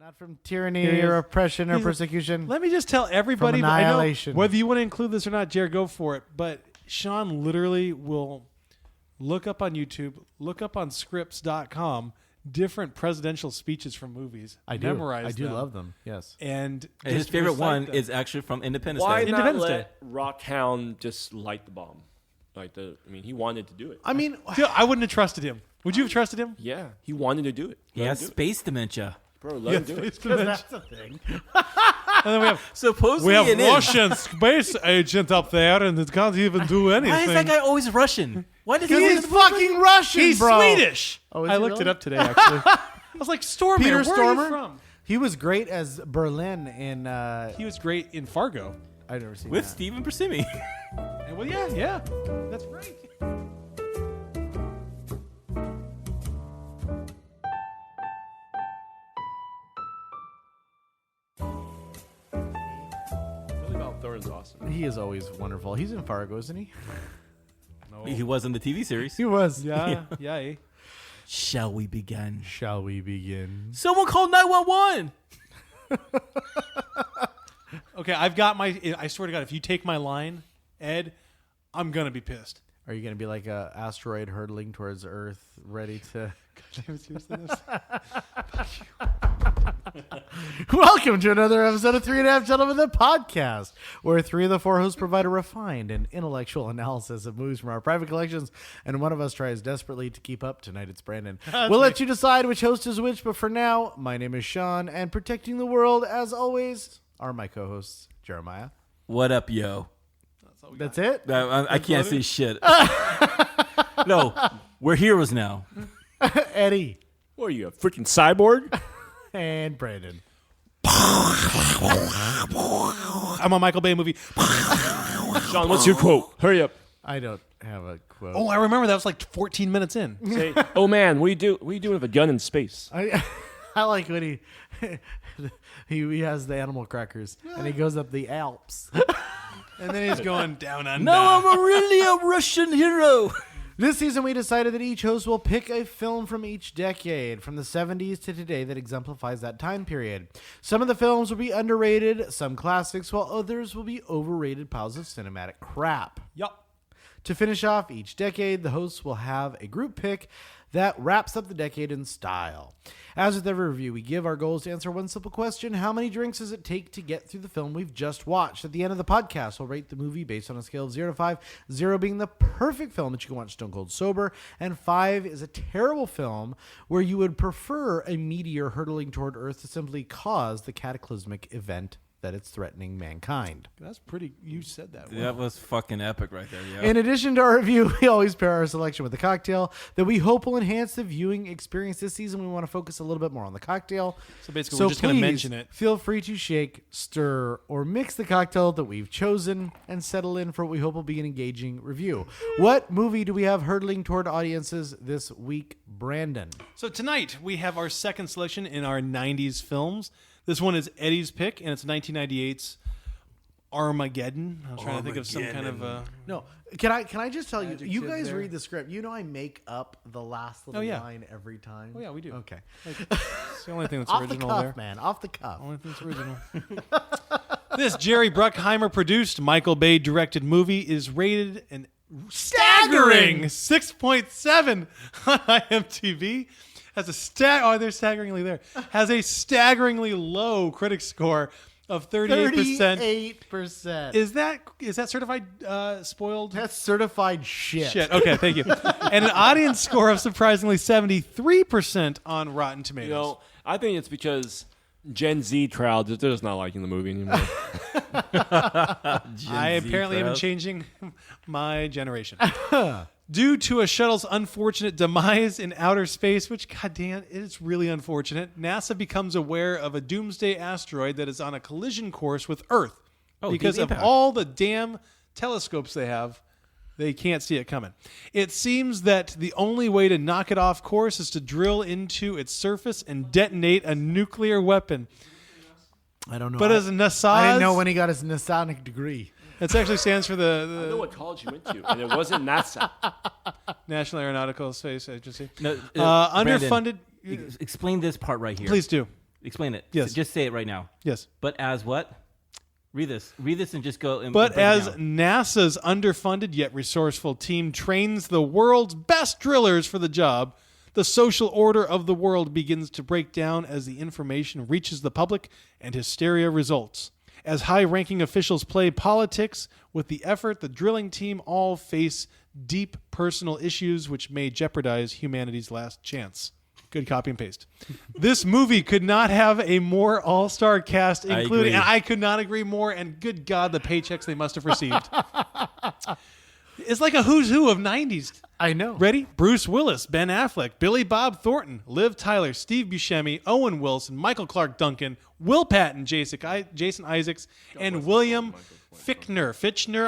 Not from tyranny or oppression or persecution. Let me just tell everybody, From annihilation. I know whether you want to include this or not, Jared, go for it. But Sean literally will look up on YouTube, look up on scripts.com, different presidential speeches from movies. I do love them. Yes. And his favorite one is actually from Independence Why Day. not Independence let Rockhound just light the bomb? He wanted to do it. I mean, I wouldn't have trusted him. Would you have trusted him? Yeah, he wanted to do it. He has space dementia. Bro, let him do it. That's a thing. And then we have Supposedly Russian space agent up there, and it can't even do anything. Why is that guy always Russian? Why does he He's fucking Russian, He's bro. Swedish. Oh, is I he looked really? it up today, actually. I was like, Stormer, Peter where Stormer? are you from? He was great as Berlin in... He was great in Fargo. I've never seen with that. Stephen Buscemi? And well, yeah, that's right. Billy Bob Thornton's awesome. He is always wonderful. He's in Fargo, isn't he? No. He was in the TV series. He was. Yeah. Shall we begin? Shall we begin? Someone call 911. Okay, I've got I swear to God, if you take my line, Ed, I'm going to be pissed. Are you going to be like a asteroid hurtling towards Earth, ready to... Welcome to another episode of 3.5 Gentlemen, the podcast, where 3 of the 4 hosts provide a refined and intellectual analysis of movies from our private collections, and one of us tries desperately to keep up. Tonight it's Brandon. We'll let you decide which host is which, but for now, my name is Sean, and protecting the world, as always, are my co-hosts, Jeremiah. What up, yo? That's it? I can't see shit. No, we're heroes now. Eddie. What are you, a freaking cyborg? And Brandon. I'm a Michael Bay movie. Sean, what's your quote? Hurry up. I don't have a quote. Oh, I remember that was like 14 minutes in. Say, oh man, what do you do with a gun in space? I like when he has the animal crackers and he goes up the Alps. And then he's going down under. No, I'm really a Russian hero. This season, we decided that each host will pick a film from each decade, from the 70s to today, that exemplifies that time period. Some of the films will be underrated, some classics, while others will be overrated piles of cinematic crap. Yup. To finish off each decade, the hosts will have a group pick that wraps up the decade in style. As with every review, we give our goals to answer one simple question: how many drinks does it take to get through the film we've just watched? At the end of the podcast, we'll rate the movie based on a scale of 0 to 5, 0 being the perfect film that you can watch stone cold sober, and 5 is a terrible film where you would prefer a meteor hurtling toward Earth to simply cause the cataclysmic event that it's threatening mankind. That's pretty. You said that. Well. That was fucking epic right there. Yeah. In addition to our review, we always pair our selection with a cocktail that we hope will enhance the viewing experience. This season, we want to focus a little bit more on the cocktail. So basically, we're just going to mention it. Feel free to shake, stir, or mix the cocktail that we've chosen and settle in for what we hope will be an engaging review. What movie do we have hurtling toward audiences this week, Brandon? So tonight, we have our second selection in our 90s films. This one is Eddie's pick, and it's 1998's Armageddon. I was trying to think of some kind of... No, can I just tell you? You guys there. read the script. You know I make up the last little line every time. Oh, yeah, we do. Okay. It's the only thing that's Off original the cuff, there. man. Off the cuff. Only thing that's original. This Jerry Bruckheimer produced, Michael Bay directed movie is rated an staggering 6.7 on IMDb. Has a they're staggeringly there. Has a staggeringly low critic score of 38%. 38%. Is that certified spoiled? That's certified shit. Shit. Okay, thank you. And an audience score of surprisingly 73% on Rotten Tomatoes. You know, I think it's because Gen Z crowd, they're just not liking the movie anymore. I apparently am changing my generation. Due to a shuttle's unfortunate demise in outer space, which, goddamn, it's really unfortunate, NASA becomes aware of a doomsday asteroid that is on a collision course with Earth. Because of all the damn telescopes they have, they can't see it coming. It seems that the only way to knock it off course is to drill into its surface and detonate a nuclear weapon. I don't know. But as NASA... I didn't know when he got his Masonic degree. It actually stands for I know what college you went to, and it wasn't NASA. National Aeronautical Space Agency. No, Underfunded. Brandon, explain this part right here. Please do. Explain it. Yes. Just say it right now. Yes. But as what? Read this. Read this and just go. And But break it as down. NASA's underfunded yet resourceful team trains the world's best drillers for the job, the social order of the world begins to break down as the information reaches the public and hysteria results. As high-ranking officials play politics with the effort, the drilling team all face deep personal issues which may jeopardize humanity's last chance. Good copy and paste. This movie could not have a more all-star cast, including, and I could not agree more, and good God, the paychecks they must have received. It's like a who's who of 90s. I know. Ready? Bruce Willis, Ben Affleck, Billy Bob Thornton, Liv Tyler, Steve Buscemi, Owen Wilson, Michael Clark Duncan, Will Patton, Jason Isaacs, and William Fichtner.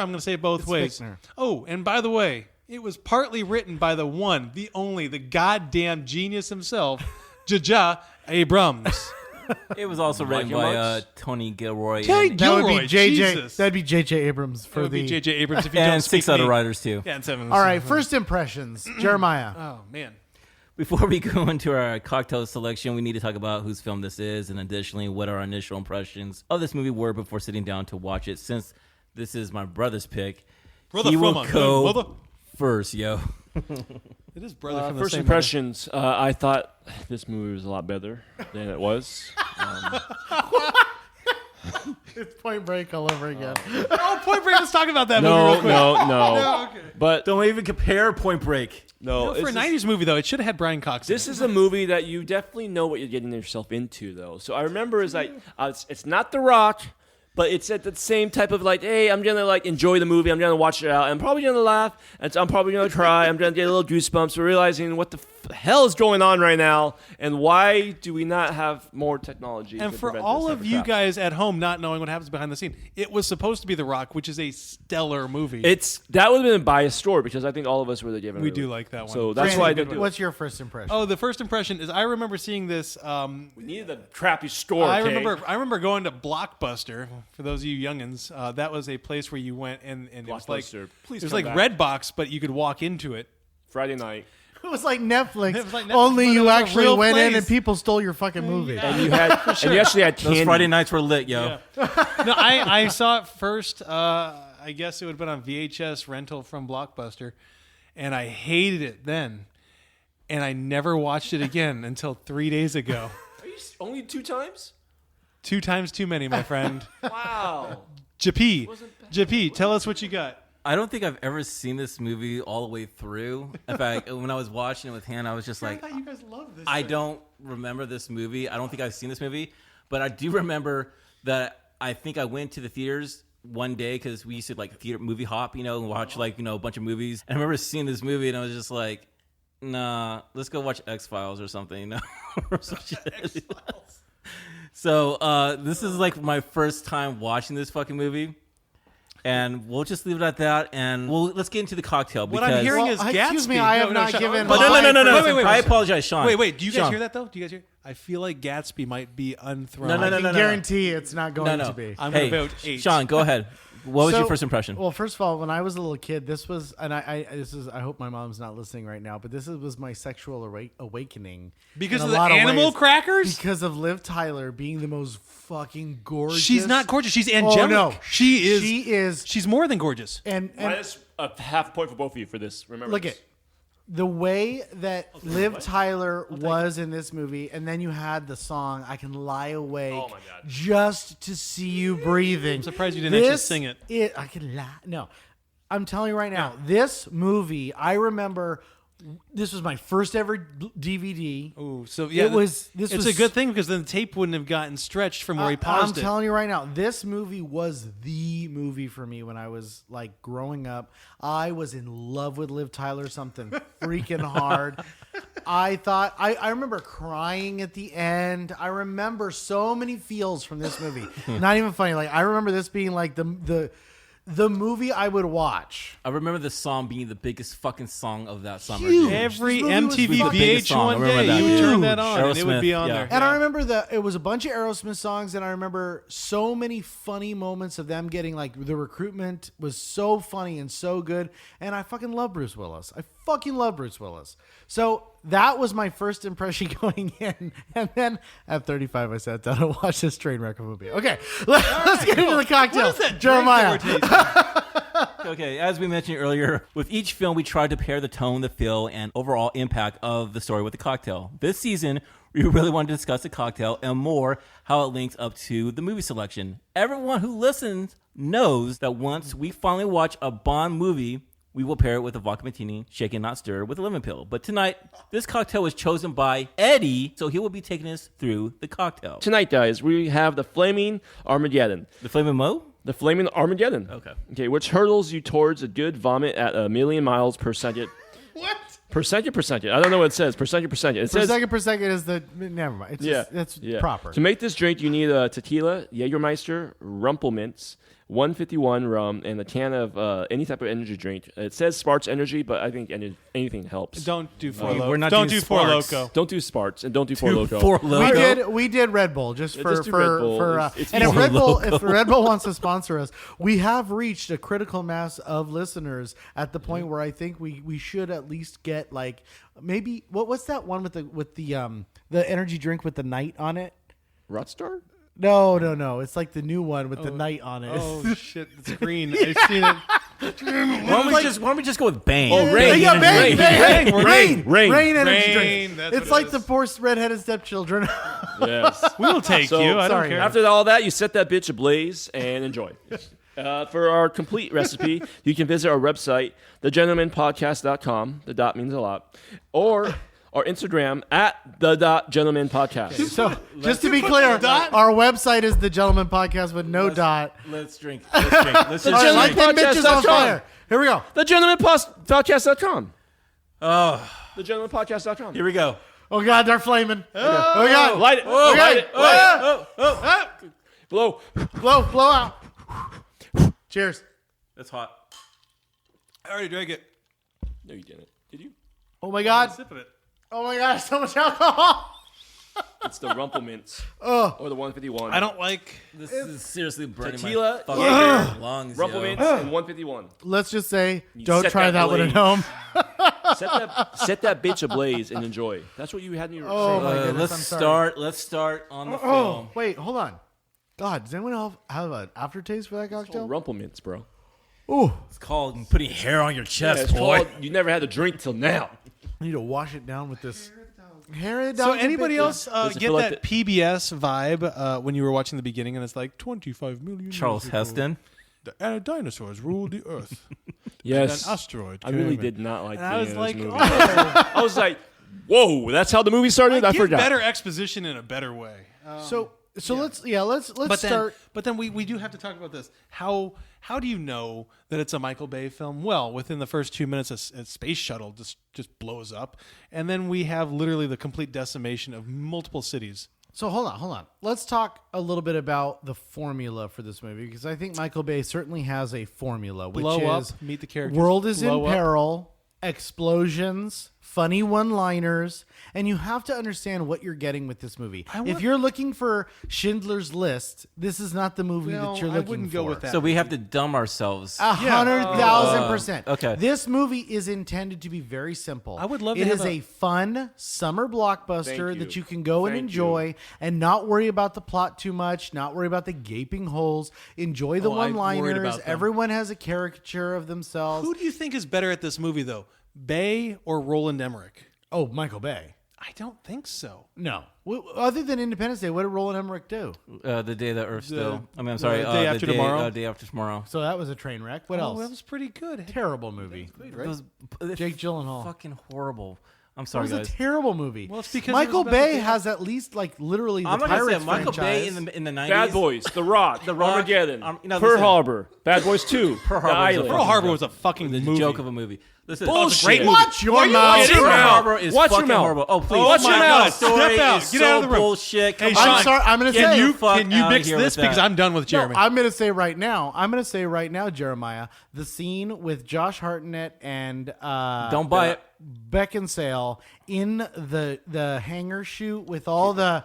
I'm going to say it both ways. Fichtner. Oh, and by the way, it was partly written by the one, the only, the goddamn genius himself, J.J. Abrams. It was also written by Tony Gilroy. Tony and, That would Gilroy, be JJ. Jesus. That'd be JJ Abrams for It would the. be J.J. Abrams if you don't and speak 6 other me. writers, too. Yeah, and 7. All right, first impressions, Jeremiah. Oh, man. Before we go into our cocktail selection, we need to talk about whose film this is, and additionally, what our initial impressions of this movie were before sitting down to watch it. Since this is my brother's pick, he will go first, yo. It is brother from the First same impressions, I thought this movie was a lot better than it was. It's Point Break all over again. Oh, Point Break. Let's talk about that movie No, real quick. no. Okay. But Don't even compare Point Break. no, For a it's 90s movie, though, it should have had Brian Cox in This it. is a movie that you definitely know what you're getting yourself into, though. So I remember it's not The Rock, but it's at the same type of like, hey, I'm gonna like enjoy the movie. I'm gonna watch it out. I'm probably gonna laugh. And I'm probably gonna cry. I'm gonna get a little goosebumps, realizing what the hell is going on right now, and why do we not have more technology? And to for prevent all this of type you crap? guys at home not knowing what happens behind the scene, it was supposed to be The Rock, which is a stellar movie. that would have been a biased story because I think all of us were given. We do like that one. So that's Randy, why I did. What's your first impression? Oh, the first impression is I remember seeing this. We needed a crappy store. I okay? remember going to Blockbuster. For those of you youngins, that was a place where you went and it was like Blockbuster. Please it was come like back. Redbox, but you could walk into it. Friday night. It was like Netflix. It was like Netflix, only but it you was a actually real went in place. and people stole your fucking movie. Yeah. And you actually had candy. Those Friday nights were lit, yo. No, I saw it first. I guess it would have been on VHS rental from Blockbuster, and I hated it then. And I never watched it again until 3 days ago. Are you only 2 times? 2 times too many, my friend. Wow. JP, tell us what you got. I don't think I've ever seen this movie all the way through. In fact, when I was watching it with Hannah, I was just like, you guys love this. I don't remember this movie. I don't think I've seen this movie. But I do remember that I think I went to the theaters one day because we used to like theater movie hop, and watch like, a bunch of movies. And I remember seeing this movie and I was just like, nah, let's go watch X-Files or something. Or some shit. So this is like my first time watching this fucking movie. And we'll just leave it at that. And let's get into the cocktail. What I'm hearing is Gatsby. Excuse me, I have not Sean. given. But no. Wait, I apologize, Sean. Wait. Do you guys Sean. hear that though? Do you guys hear? I feel like Gatsby might be unthrown. No. I can guarantee it's not going to be. I'm Hey, gonna vote 8. Sean, go ahead. What was your first impression? Well, first of all, when I was a little kid, this was, and I hope my mom's not listening right now, but was my sexual awakening Because in of a the lot animal ways. crackers? Because of Liv Tyler being the most fucking gorgeous. She's not gorgeous. She's angelic. Oh, no. She is. She is. She's more than gorgeous. And Minus a half point for both of you for this. Remember look this. at the way that Liv Tyler was in this movie, and then you had the song "I Can Lie Awake" Oh, my God. just to see you breathing. I'm surprised you didn't actually sing it. I can lie. No, I'm telling you right now, this movie. I remember. This was my first ever DVD. Ooh, so yeah, This it's was a good thing because then the tape wouldn't have gotten stretched from where he I'm paused it. telling you right now, this movie was the movie for me when I was like growing up. I was in love with Liv Tyler, something freaking hard. I remember crying at the end. I remember so many feels from this movie. Not even funny. Like I remember this being like the movie I would watch. I remember the song being the biggest fucking song of that summer. Huge. dude. Every This movie was MTV fucking- biggest song. I VH1 remember day, that, you would dude. turn that on and it would be Aerosmith, on yeah. there. And I remember it was a bunch of Aerosmith songs, and I remember so many funny moments of them getting like the recruitment was so funny and so good, and I fucking love Bruce Willis. I fucking love Bruce Willis. So that was my first impression going in. And then at 35, I sat down and watched this train wreck of a movie. Okay, let's get into the cocktail. What is that Jeremiah. drink that we're tasting? Okay, as we mentioned earlier, with each film, we tried to pair the tone, the feel, and overall impact of the story with the cocktail. This season, we really wanted to discuss the cocktail and more how it links up to the movie selection. Everyone who listens knows that once we finally watch a Bond movie, we will pair it with a vodka martini, shaken not stirred, with a lemon pill. But tonight, this cocktail was chosen by Eddie, so he will be taking us through the cocktail. Tonight, guys, we have the Flaming Armageddon. The Flamin' Mo? The Flaming Armageddon. Okay, which hurtles you towards a good vomit at 1,000,000 miles per second. What? Per second. I don't know what it says. Per second. It says Per second is the... Never mind. It's just, that's proper. To make this drink, you need a tequila, Jägermeister, Rumpelmints, 151 rum, and a can of any type of energy drink. It says Sparks Energy, but I think anything helps. Don't do Four Loko. we're not Don't doing do Four Sparks. Loco. Don't do Sparks, and don't do Four Loko. Four Loko. We did Red Bull just for just do Red Bull. It's and if Four Red Bull wants to sponsor us, we have reached a critical mass of listeners at the point where I think we should at least get like maybe what's that one with the energy drink with the night on it? Rockstar? No. It's like the new one with the night on it. Oh shit! It's green. I've seen it. Why don't we just go with Bang? Oh, Rain. Yeah, Rain energy Rain, drink. that's It's what it like the is. four redheaded stepchildren. Yes. We will take So, you. I sorry. don't care. After all that, you set that bitch ablaze and enjoy. For our complete recipe, you can visit our website, thegentlemanpodcast.com. The dot means a lot. Or our Instagram at the.gentlemanpodcast. So just to be clear, our website is the Gentleman Podcast with no dot. Let's drink. Let's drink. Let's The just Gentleman drink. Light them bitches on Podcast.com. fire. Here we go. Thegentlemanpodcast.com. Oh, Thegentlemanpodcast.com. here we go. Oh God, they're flaming. Oh God, Light it. Oh, Light it. Ah! Blow. blow out. Cheers. That's hot. I already drank it. No, you didn't. Did you? Oh my God. Sip of it. Oh my God, so much alcohol. It's the Rumpelmints. Oh. Or the 151. I don't like. This is seriously burning Tequila, my fucking lungs. yo. Rumpelmints and 151. Let's just say, don't set try that that one at blaze. home. Set that bitch ablaze and enjoy. That's what you had in your. Oh my goodness, Let's I'm sorry. Let's start on the Oh, film. wait, hold on. God, does anyone have an aftertaste for that cocktail? Rumpelmints, bro. Ooh, It's called putting hair on your chest, It's boy. called, you never had a drink till now. I need to wash it down with this. Hair it down. So with anybody bitches. else Does it get feel like that PBS vibe when you were watching the beginning and it's like 25 million Charles years ago, Heston. the dinosaurs ruled the earth. Yes. An asteroid. I really came did not like And I was this like, movie. oh. I was like, whoa, that's how the movie started? I Give forgot. better exposition in a better way. So let's start. But then we do have to talk about this. How do you know that it's a Michael Bay film? Well, within the first 2 minutes, a space shuttle just blows up, and then we have literally the complete decimation of multiple cities. So hold on. Let's talk a little bit about the formula for this movie because I think Michael Bay certainly has a formula, which Blow up, is meet the characters. world is blow in up. peril, explosions, funny one-liners, and you have to understand what you're getting with this movie. If you're looking for Schindler's List, this is not the movie No, that you're I looking wouldn't for. go with that. So we have to dumb ourselves. 100,000%. Okay. This movie is intended to be very simple. I would love to It have is a fun summer blockbuster Thank you. that you can go and Thank enjoy and not worry about the plot too much, not worry about the gaping holes, enjoy the Oh, I worried one-liners. about them. Everyone has a caricature of themselves. Who do you think is better at this movie, though? Bay or Roland Emmerich? Oh, Michael Bay. I don't think so. No. Other than Independence Day, what did Roland Emmerich do? The day that Earth still. I mean, I'm sorry. Day After Tomorrow? Day after tomorrow. So that was a train wreck. What Oh, else? that was pretty good. Terrible movie. It was Jake Gyllenhaal. fucking horrible. I'm It sorry, was a guys. terrible movie. Well, it's because Michael it was about Bay the- has at least like literally the I'm not gonna Pirates say Michael Bay franchise. in the 90s. Bad Boys, The Rock, The Rock, Armageddon, no, Pearl listen. Harbor, Bad Boys 2, Pearl The Harbor was a Island. Pearl Harbor was a fucking The movie. joke of a movie. Listen, Bullshit. great movie. Watch your mouth. Watch your Pearl mouth. Harbor is Watch your fucking mouth. horrible. Oh, please. Watch your my mouth. God, story Step out. is Get so out of the room. bullshit. Come Hey, on. Sean, I'm sorry. I'm going to Can say you fuck can you outta mix here this with that. because I'm done with No, Jeremy. I'm going to say right now, Jeremiah, the scene with Josh Hartnett and Don't buy it. Beckinsale in the hangar chute with all the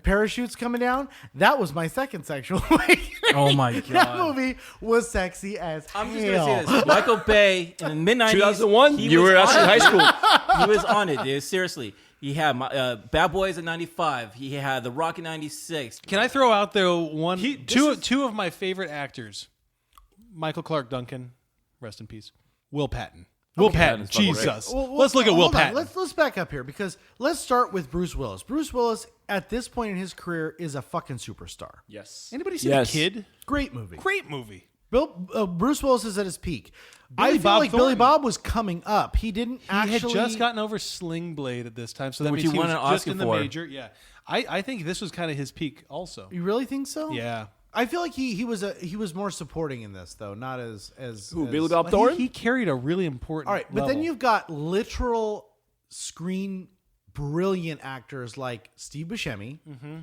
parachutes coming down. That was my second sexual awakening. Oh my God. That movie was sexy as I'm just hell. gonna say this: Michael Bay in the mid-90s. 2001. You were actually in high school. He was on it, dude. Seriously. He had Bad Boys in 95. He had The Rock in 96. Can I throw out though two of my favorite actors, Michael Clark Duncan, rest in peace, Will Patton. Will Patton, Patton's fucking Jesus. Well, Let's look at Will hold on. Patton. Let's back up here because let's start with Bruce Willis. Bruce Willis, at this point in his career, is a fucking superstar. Yes. Anybody see Yes. The Kid? Great movie. Great movie. Bruce Willis is at his peak. Billy I feel Bob like Billy Thornton. Bob was coming up. He didn't He actually. had just gotten over Sling Blade at this time, so that Which means he he won was an just Oscar in the for. major. Yeah, I think this was kind of his peak, also. You really think so? Yeah, I feel like he was more supporting in this though, not as Who, as- Billy Bob He- Thornton? He carried a really important. All right, but then level. you've got literal screen brilliant actors like Steve Buscemi.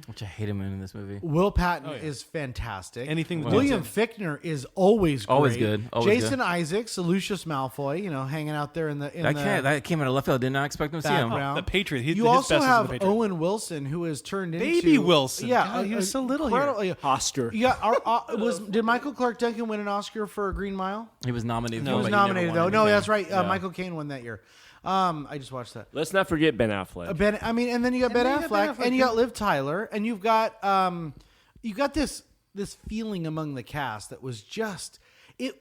Which I hate him in this movie. Will Patton is fantastic. Anything with William Jensen. Fichtner is always great. Always good. Always Jason good. Isaacs, Lucius Malfoy, hanging out there in the That came out of left field. Did not expect him to see him. background. The Patriot. You his also best is have the Patriot. Owen Wilson, who has turned into Baby Wilson. Yeah, God, he was so little here. incredible- Hoster. Yeah, did Michael Clark Duncan win an Oscar for Green Mile? He was nominated. He was but never nominated won though. No, anything. that's right. Yeah. Michael Caine won that year. I just watched that. Let's not forget Ben Affleck. And then you got Ben then you got Ben Affleck, Affleck, and you yeah. got Liv Tyler, and you've got this feeling among the cast that was just it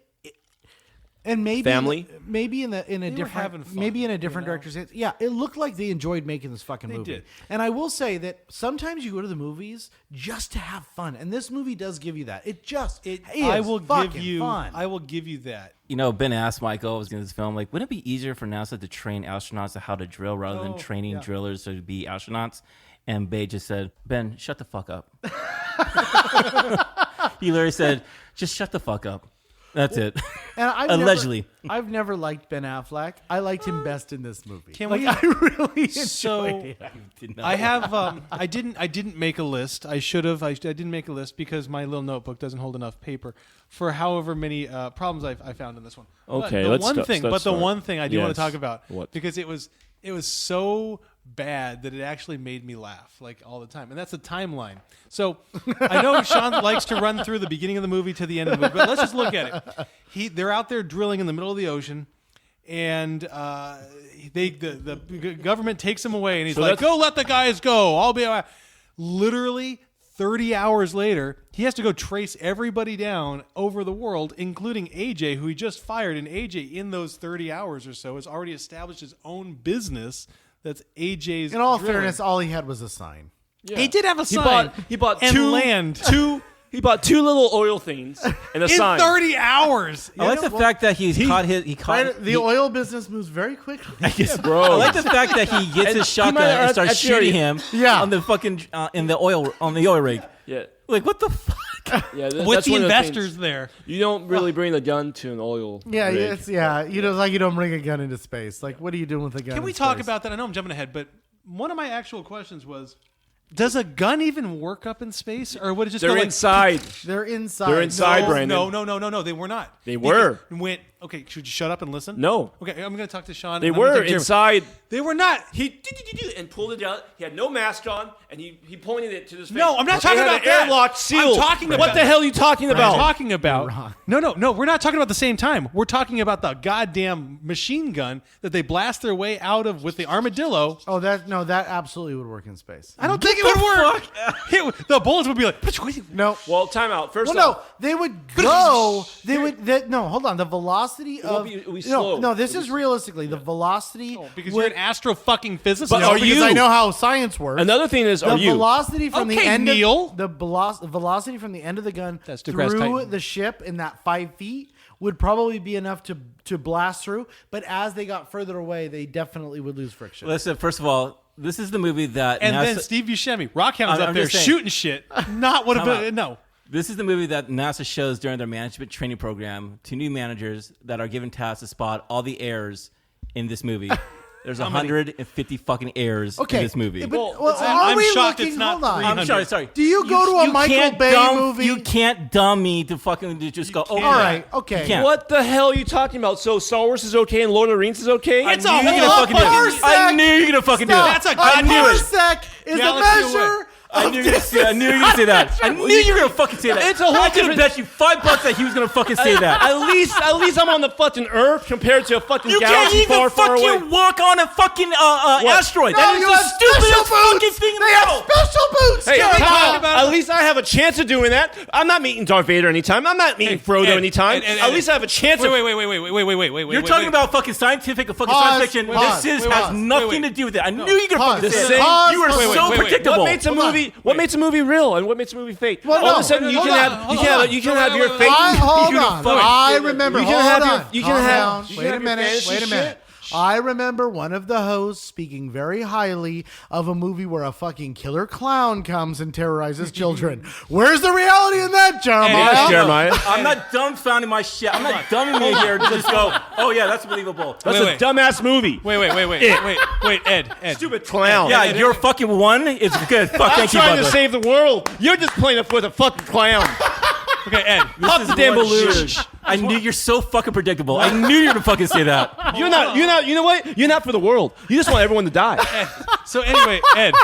and maybe Family? maybe in a were having different fun, maybe in a different director's hands. Yeah, it looked like they enjoyed making this fucking movie. did. And I will say that sometimes you go to the movies just to have fun, and this movie does give you that. It is I will fucking give you. fun. I will give you that. Ben asked Michael was in this film, like, wouldn't it be easier for NASA to train astronauts to how to drill rather than training drillers to be astronauts? And Bay just said, Ben, shut the fuck up. He literally said, just shut the fuck up. That's it. And Allegedly. I've never liked Ben Affleck. I liked him best in this movie. Can like, we- I really enjoyed So it. Did not- I have. I didn't make a list. I should have. I didn't make a list because my little notebook doesn't hold enough paper for however many problems I found in this one. Okay, but let's one start- thing. let's But the start. one thing I do want Yes. to talk about What? because it was so bad that it actually made me laugh like all the time, and that's the timeline. So I know Sean likes to run through the beginning of the movie to the end of the movie, but let's just look at it. They're out there drilling in the middle of the ocean, and the government takes him away, and he's So like, that's- "Go, let the guys go. I'll be." Literally 30 hours later, he has to go trace everybody down over the world, including AJ, who he just fired. And AJ, in those 30 hours or so, has already established his own business. That's AJ's. In all drilling. fairness, all he had was a sign. Yeah. He did have a sign. He bought and two land. He bought two little oil things and a in sign. 30 hours. I like the fact that he caught The oil business moves very quickly. Bro. I like the fact that he gets his shotgun might have and starts actually shooting him Yeah. on the fucking on the oil rig. Yeah. Like, what the fuck? Yeah, With that's the one of investors things. there. You don't really bring a gun to an oil Yeah, rig. it's like you don't bring a gun into space. Like, what are you doing with a gun? Can we in talk space? about that? I know I'm jumping ahead, but one of my actual questions was, does a gun even work up in space? Or would it just They're go like, inside. They're inside. They're inside, No, Brandon. No, they were not. They were. Went, okay, should you shut up and listen? No. Okay, I'm going to talk to Sean. They and I'm gonna were talk to Jeremy. inside. They were not. He and pulled it out. He had no mask on, and he pointed it to his face. No, I'm not talking It had about an that. airlock seal. I'm talking What about- the hell are you talking I'm about? talking about. wrong. No, we're not talking about the same time. We're talking about the goddamn machine gun that they blast their way out of with the armadillo. Oh, that absolutely would work in space. I don't think it would work. The bullets would be like, No. Well, time out. First Well, off, no, they would go. They would. No, hold on. The velocity won't of be- it'll be slow. no. This It'll is be- realistically the velocity. because would- you're an astro fucking physicist. But No, are because you? I know how science works. another thing is, the are you? velocity from the Okay, end Neil. of the velocity from the end of the gun That's DeGrasse through Tyson. the ship in that 5 feet would probably be enough to blast through. But as they got further away, they definitely would lose friction. Listen, first of all, this is the movie that And then NASA, Steve Buscemi, Rockhound's I'm up there just saying. shooting shit. Not what Time about out. no. this is the movie that NASA shows during their management training program to new managers that are given tasks to spot all the errors in this movie. There's 150 fucking heirs in this movie. But, I'm shocked looking, it's not hold on. 300. I'm sorry. Do you go to a Michael Bay movie? You can't dumb me to fucking just go. Oh, All right, okay. You can't. What the hell are you talking about? So Star Wars is okay and Lord of the Rings is okay? It's a I knew you were whole gonna fucking do it. parsec. I knew you were gonna fucking do it. That's a goddamn parsec is a Galaxy measure. I knew you were gonna say that. I knew you were gonna say that. I knew you were gonna fucking say that. It's a whole I could have different- bet you $5 that he was gonna fucking say that. At least I'm on the fucking Earth compared to a fucking You can't galaxy even far, far away. fucking walk on a fucking asteroid. No, That is you the have stupidest special fucking boots. thing in They the have world. special boots. Hey, Jerry. Kyle, about- at least I have a chance of doing that. I'm not meeting Darth Vader anytime. I'm not meeting Frodo Ed, anytime. Ed, At least I have a chance of... Wait. You're talking about fucking scientific and fucking science fiction. Pause, This wait, has pause. nothing to do with it. I knew you were gonna Pause. fucking The say same- that. You are pause. so Wait. predictable. What makes a movie? What makes a movie real and what makes a movie fake? Well, All of no, a sudden you hold can on, have hold you can have your fake. Hold you can on. fucking- I remember. You can hold have on. your. You can Calm have. down. you can Wait a have your minute. fantasy Wait a minute. I remember one of the hosts speaking very highly of a movie where a fucking killer clown comes and terrorizes children. Where's the reality in that, Jeremiah? Yes, Jeremiah. I'm not dumbfounding my shit. I'm not dumbing me here to just go, oh yeah, that's believable. That's Wait. a dumbass movie. Wait, Ed. Stupid clown. Yeah, your fucking one is good. Fuck, I'm thank you, trying to Bubba. save the world. You're just playing up with a fucking clown. Okay, Ed. Pop This the is damn what- balloon. Shh. I knew you're so fucking predictable. I knew you were gonna fucking say that. You're not. You know what? You're not for the world. You just want everyone to die. So anyway, Ed.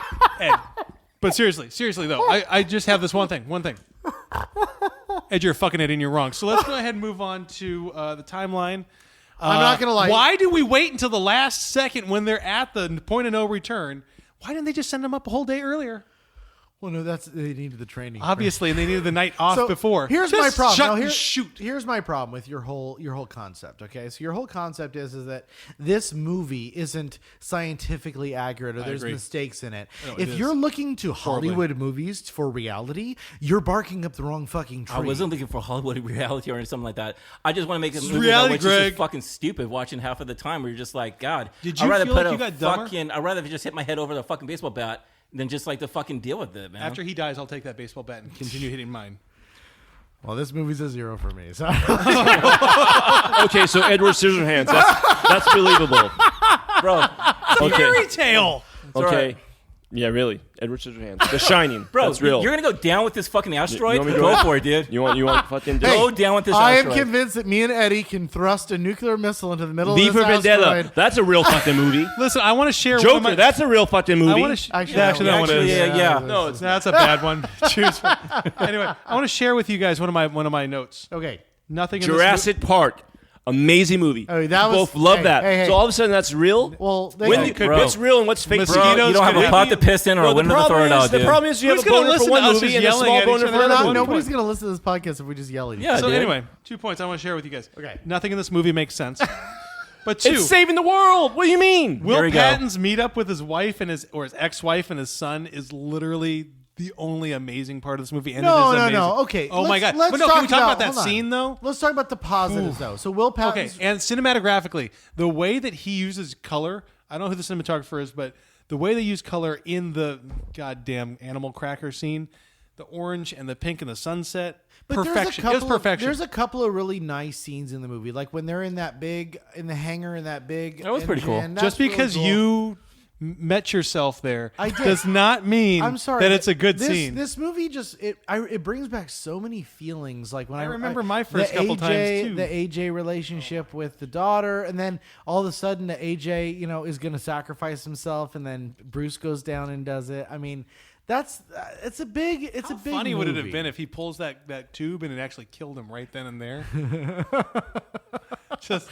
But seriously though, I just have this one thing. Ed, you're a fucking idiot and you're wrong. So let's go ahead and move on to the timeline. I'm not gonna lie. Why do we wait until the last second when they're at the point of no return? Why didn't they just send them up a whole day earlier? Well, no, they needed the training. Obviously, and they needed the night off So, before. Here's Just my problem. shut Now, and shoot. Here's my problem with your whole concept. Okay, so your whole concept is that this movie isn't scientifically accurate or there's agree. mistakes in it. No, If it you're is. looking to Hollywood movies for reality, you're barking up the wrong fucking tree. I wasn't looking for Hollywood reality or something like that. I just want to make a This is movie reality, that was Greg. just fucking stupid watching half of the time where you're just like, God, Did I'd you rather feel put like a you got dumber? fucking, I'd rather just hit my head over the fucking baseball bat than just like to fucking deal with it, man. After he dies, I'll take that baseball bat and continue hitting mine. Well, this movie's a 0 for me. So. Okay, so Edward Scissorhands. That's believable. Bro, Okay. Fairy tale. all Okay. right. Yeah, really. Edward Scissorhands. The Shining. Bro, That's real. you're gonna go down with this fucking asteroid? You want me to Go go- for it, dude. You want fucking Go down with this I am asteroid. convinced that me and Eddie can thrust a nuclear missile into the middle V of for this Vendetta. asteroid. That's a real fucking movie. Listen, I want to share one of Joker. my, That's a real fucking movie. I want to Actually, actually, that one actually, is. yeah. No, it's That's a bad one. Choose. Anyway, I want to share with you guys one of my notes. Okay. Nothing in Jurassic Park. Amazing movie. Oh, that We was- both love hey, that. hey, hey. So all of a sudden that's real. Well, they When could- bro. what's real and what's fake? Mosquitoes Bro, you don't have could a pot to have- piss in or a the window to throw problem it out, is the dude. problem is you have Who's a gonna boner for listen one to us movie just and a yelling small at boner each for other? another Not movie. Nobody's going to listen to this podcast if we just yell at each Yeah, other. So dude. anyway, 2 points I want to share with you guys. Okay. Nothing in this movie makes sense. But 2, It's saving the world. What do you mean? Will There we go. Patton's meet up with his wife and his ex-wife and his son is literally the only amazing part of this movie. And it is amazing. Okay. Oh my god. Let's But no, can we talk about that hold on. scene though? Let's talk about the positives though. So Will Okay, Patton's and cinematographically, the way that he uses color, I don't know who the cinematographer is, but the way they use color in the goddamn animal cracker scene, the orange and the pink and the sunset, perfection. It was perfection. There's a couple of really nice scenes in the movie, like when they're in the hangar in that big. That was pretty cool. engine. That's Just because really cool. you met yourself there I did. does not mean I'm sorry that it's a good this, scene. This movie just it brings back so many feelings. Like when I remember my first the couple times, too. The AJ relationship with the daughter, and then all of a sudden the AJ is going to sacrifice himself, and then Bruce goes down and does it. I mean, it's a big How big funny would it have movie. been if he pulls that tube and it actually killed him right then and there? just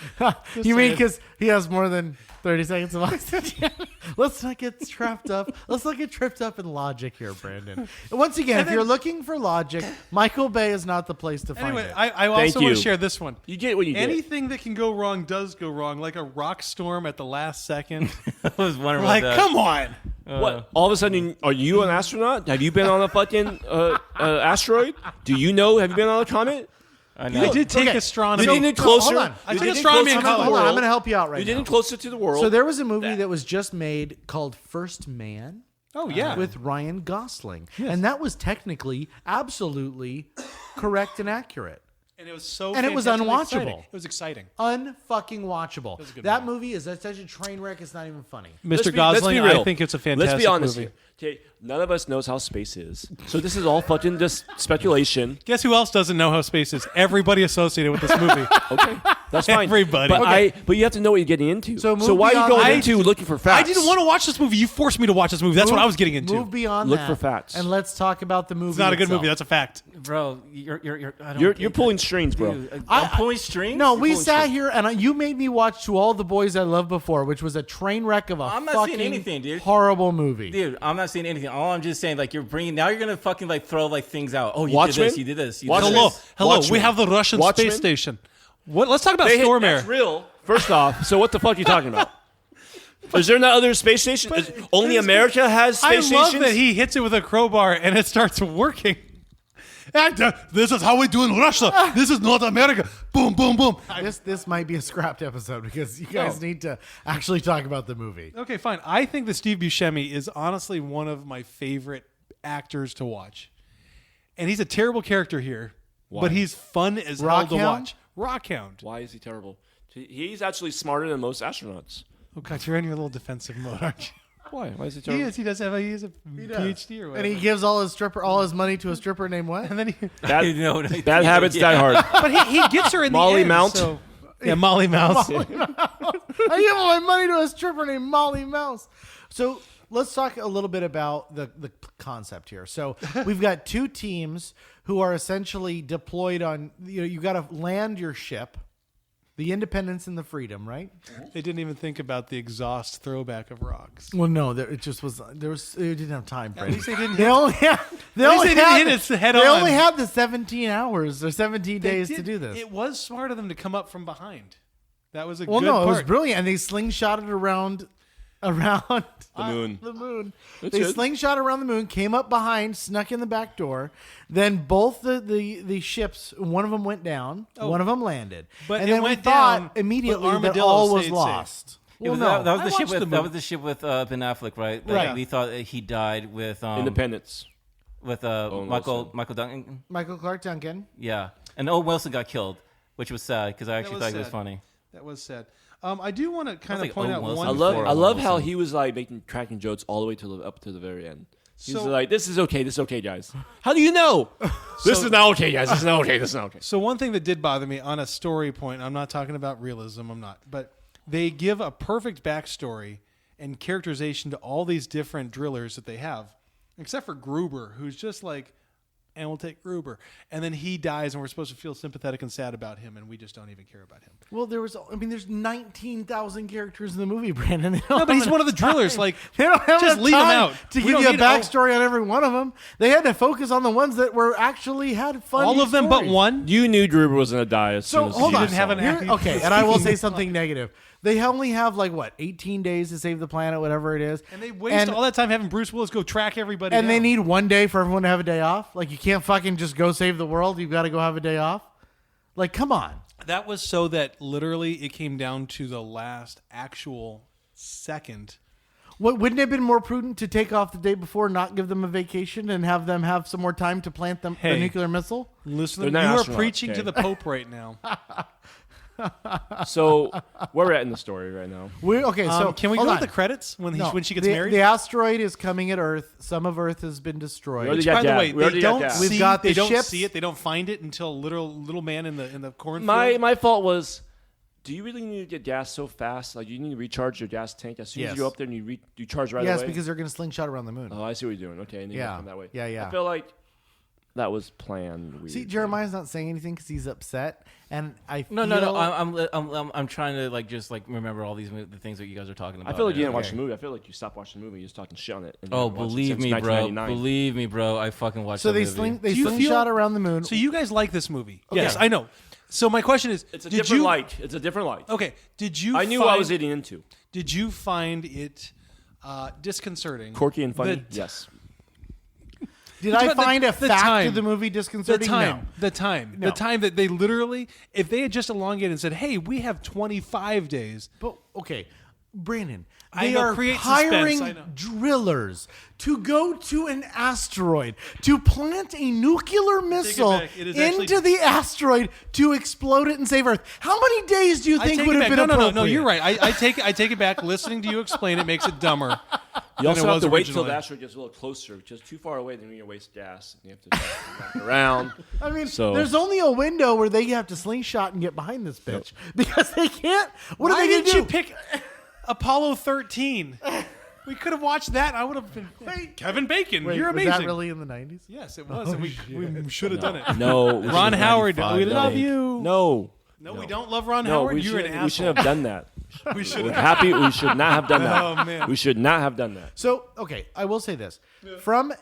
You mean saying. because he has more than 30 seconds of oxygen? Let's not get trapped up. Let's not get tripped up in logic here, Brandon. And once again, if you're looking for logic, Michael Bay is not the place to find Anyway, it. I also want you. to share this one. You get what you get. Anything that can go wrong does go wrong, like a rock storm at the last second. I was wondering like, about that. come on. What? All of a sudden, are you an astronaut? Have you been on a fucking asteroid? Do you know? Have you been on a comet? I I know. did take Okay. astronomy. You didn't closer. hold on. I You took didn't astronomy closer in to the college. Hold on, I'm world. going to help you out right You now. didn't closer to the world. So there was a movie that was just made called First Man. Oh, yeah. With Ryan Gosling. And that was technically absolutely correct and accurate. And it was so And it was fantastically unwatchable. exciting. It was exciting. Unfucking watchable. was a good That movie. movie is such a train wreck. It's not even funny. Mr. Let's Gosling, be real. I think it's a fantastic Let's be honest movie. here. Okay, none of us knows how space is, so this is all fucking just speculation. Guess who else doesn't know how space is? Everybody associated with this movie. Okay, that's fine. Everybody. But Okay. but you have to know what you're getting into. So So move why are you beyond- going I- into looking for facts? I didn't want to watch this movie. You forced me to watch this movie. That's what I was getting into. Move beyond Look that. for facts. And let's talk about the movie. It's not a good itself. movie. That's a fact. Bro, you're I don't You're get pulling that. strings, bro. Dude, I'm pulling strings. No, we pulling sat shit. here and you made me watch To All the Boys I Loved Before, which was a train wreck of a I'm not fucking seeing anything, dude. horrible movie. Dude, I'm not saying anything. All I'm just saying, like, you're gonna fucking like throw like things out. Oh, you Watchmen? did this, you did this, you did Watchmen? this. Hello. Watchmen. We have the Russian Watchmen? space station. What? Let's talk about They hit- Stormare. That's real. First off, so what the fuck are you talking about? Is there not other space stations? Only America has I space love stations? that he hits it with a crowbar and it starts working. And, this is how we do in Russia. This is not America. Boom, boom, boom. This might be a scrapped episode because you guys need to actually talk about the movie. Okay, fine. I think that Steve Buscemi is honestly one of my favorite actors to watch. And he's a terrible character here, but he's fun as hell to Rockhound? watch. Rockhound. Why is he terrible? He's actually smarter than most astronauts. Oh, God, you're in your little defensive mode, aren't you? Why? Why is he He terrible? is. He does have he is a PhD or And whatever. he gives all his money to a stripper named what? And then he, Bad, No, bad habits die hard. but he gets her in Molly the end. Mount? So, yeah, Molly Mouse. I give all my money to a stripper named Molly Mouse. So let's talk a little bit about the concept here. So we've got two teams who are essentially deployed on. You got to land your ship, the Independence and the Freedom, right? They didn't even think about the exhaust throwback of rocks. Well, no, it just was. It didn't have time. At least they didn't They hit. only had. They At least only they didn't had hit the- it head They on. only had the 17 hours or 17 They days to did- do this. It was smart of them to come up from behind. That was a Well, good no, part. it was brilliant, and they slingshotted around the moon. The moon. That's They it. slingshot around the moon, came up behind, snuck in the back door. Then both the ships, one of them went down, one of them landed. But and it then went we thought down, immediately but that Armadillo all was stayed lost. Yeah, Well, but no, that was I the ship watched the with that movie. was the ship with Ben Affleck, right? That Right. We thought that he died with Independence. with Wilson. Michael Duncan. Michael Clark Duncan. Yeah, and Owen Wilson got killed, which was sad because I actually was thought it was sad. funny. That was sad. I do want to kind of like point Owen out Wilson one. I love before I love how Wilson. he was like cracking jokes all the way up to the very end. He's So- like, "This is okay. This is okay, guys." How do you know? This is not okay, guys. This is not okay. This is not okay. So one thing that did bother me on a story point, I'm not talking about realism, I'm not, but they give a perfect backstory and characterization to all these different drillers that they have, except for Gruber, who's just like, and we'll take Gruber, and then he dies, and we're supposed to feel sympathetic and sad about him, and we just don't even care about him. Well, there's 19,000 characters in the movie, Brandon. They don't No, but have he's enough one of the drillers. time. Like, They don't have just enough leave 'em time out. to We give don't you a need all- backstory on every one of them. They had to focus on the ones that were actually had fun. all of them but stories. one. You knew Gruber was gonna die as soon So as hold you on. didn't have an Here- active- okay, and I will say something negative. They only have 18 days to save the planet, whatever it is, And they waste all that time having Bruce Willis go track everybody and they down. need one day for everyone to have a day off. Like you can't fucking just go save the world. You've got to go have a day off. Like, come on. That was so that literally it came down to the last actual second. Wouldn't it have been more prudent to take off the day before, not give them a vacation, and have them have some more time to plant the Hey. nuclear missile? Listen, They're you not are astronauts, preaching to okay? the Pope right now. So where we're at in the story right now? So Can we go hold to on. the credits when No, when she gets the, married? The asteroid is coming at Earth. Some of Earth has been destroyed. We already By got the that. way, We already they got don't that. see. We've got they the don't ships. see it. They don't find it until little man in the cornfield. My fault was. Do you really need to get gas so fast? Like you need to recharge your gas tank as soon Yes. as you go up there and you charge right Yes, away. because they're going to slingshot around the moon. Oh, I see what you're doing. Okay, and then you Yeah. go from that way. Yeah. I feel like that was planned. Weird. See, Jeremiah's not saying anything because he's upset, and I No, feel, no. I'm trying to just remember all the things that you guys are talking about. I feel like you didn't now. watch the movie. I feel like you stopped watching the movie. You're just talking shit on it. and you Oh, haven't watched it believe since me, bro. 1999. Believe me, bro. I fucking watched. So that they movie. slingshot around the moon. So you guys like this movie? Okay. Yes, I know. So my question is, It's a did different you light. It's a different light. Okay, did you? I knew find, what I was getting into. Did you find it disconcerting? Quirky and funny. The- Yes. Did I The- find a the fact time. of the movie The disconcerting? time, No. the time that they literally, if they had just elongated and said, "Hey, we have 25 days," But okay, Brandon, I they know, are create suspense, hiring I know. drillers to go to an asteroid to plant a nuclear missile back. It is actually- into the asteroid to explode it and save Earth. How many days do you I think take would it have back. been No, appropriate? no, you're right. I take it back. Listening to you explain it makes it dumber. You also than it have was to wait till originally. the asteroid gets a little closer, just too far away, then you're gonna waste gas. And you have to come back around. I mean, So- there's only a window where they have to slingshot and get behind this bitch because they can't. What are Why they going didn't to you do? pick Apollo 13? We could have watched that. I would have been. Kevin Bacon, Wait, you're was amazing. that really in the 90s? Yes, it was. and we should have done it. No, we Ron should've- Howard, we 95, love no. you. No, No, we don't love Ron no, Howard. we You're an shouldn't. asshole. We shouldn't have done that. We should We're have. happy. We should not have done that. Oh, man. We should not have done that. So, okay, I will say this: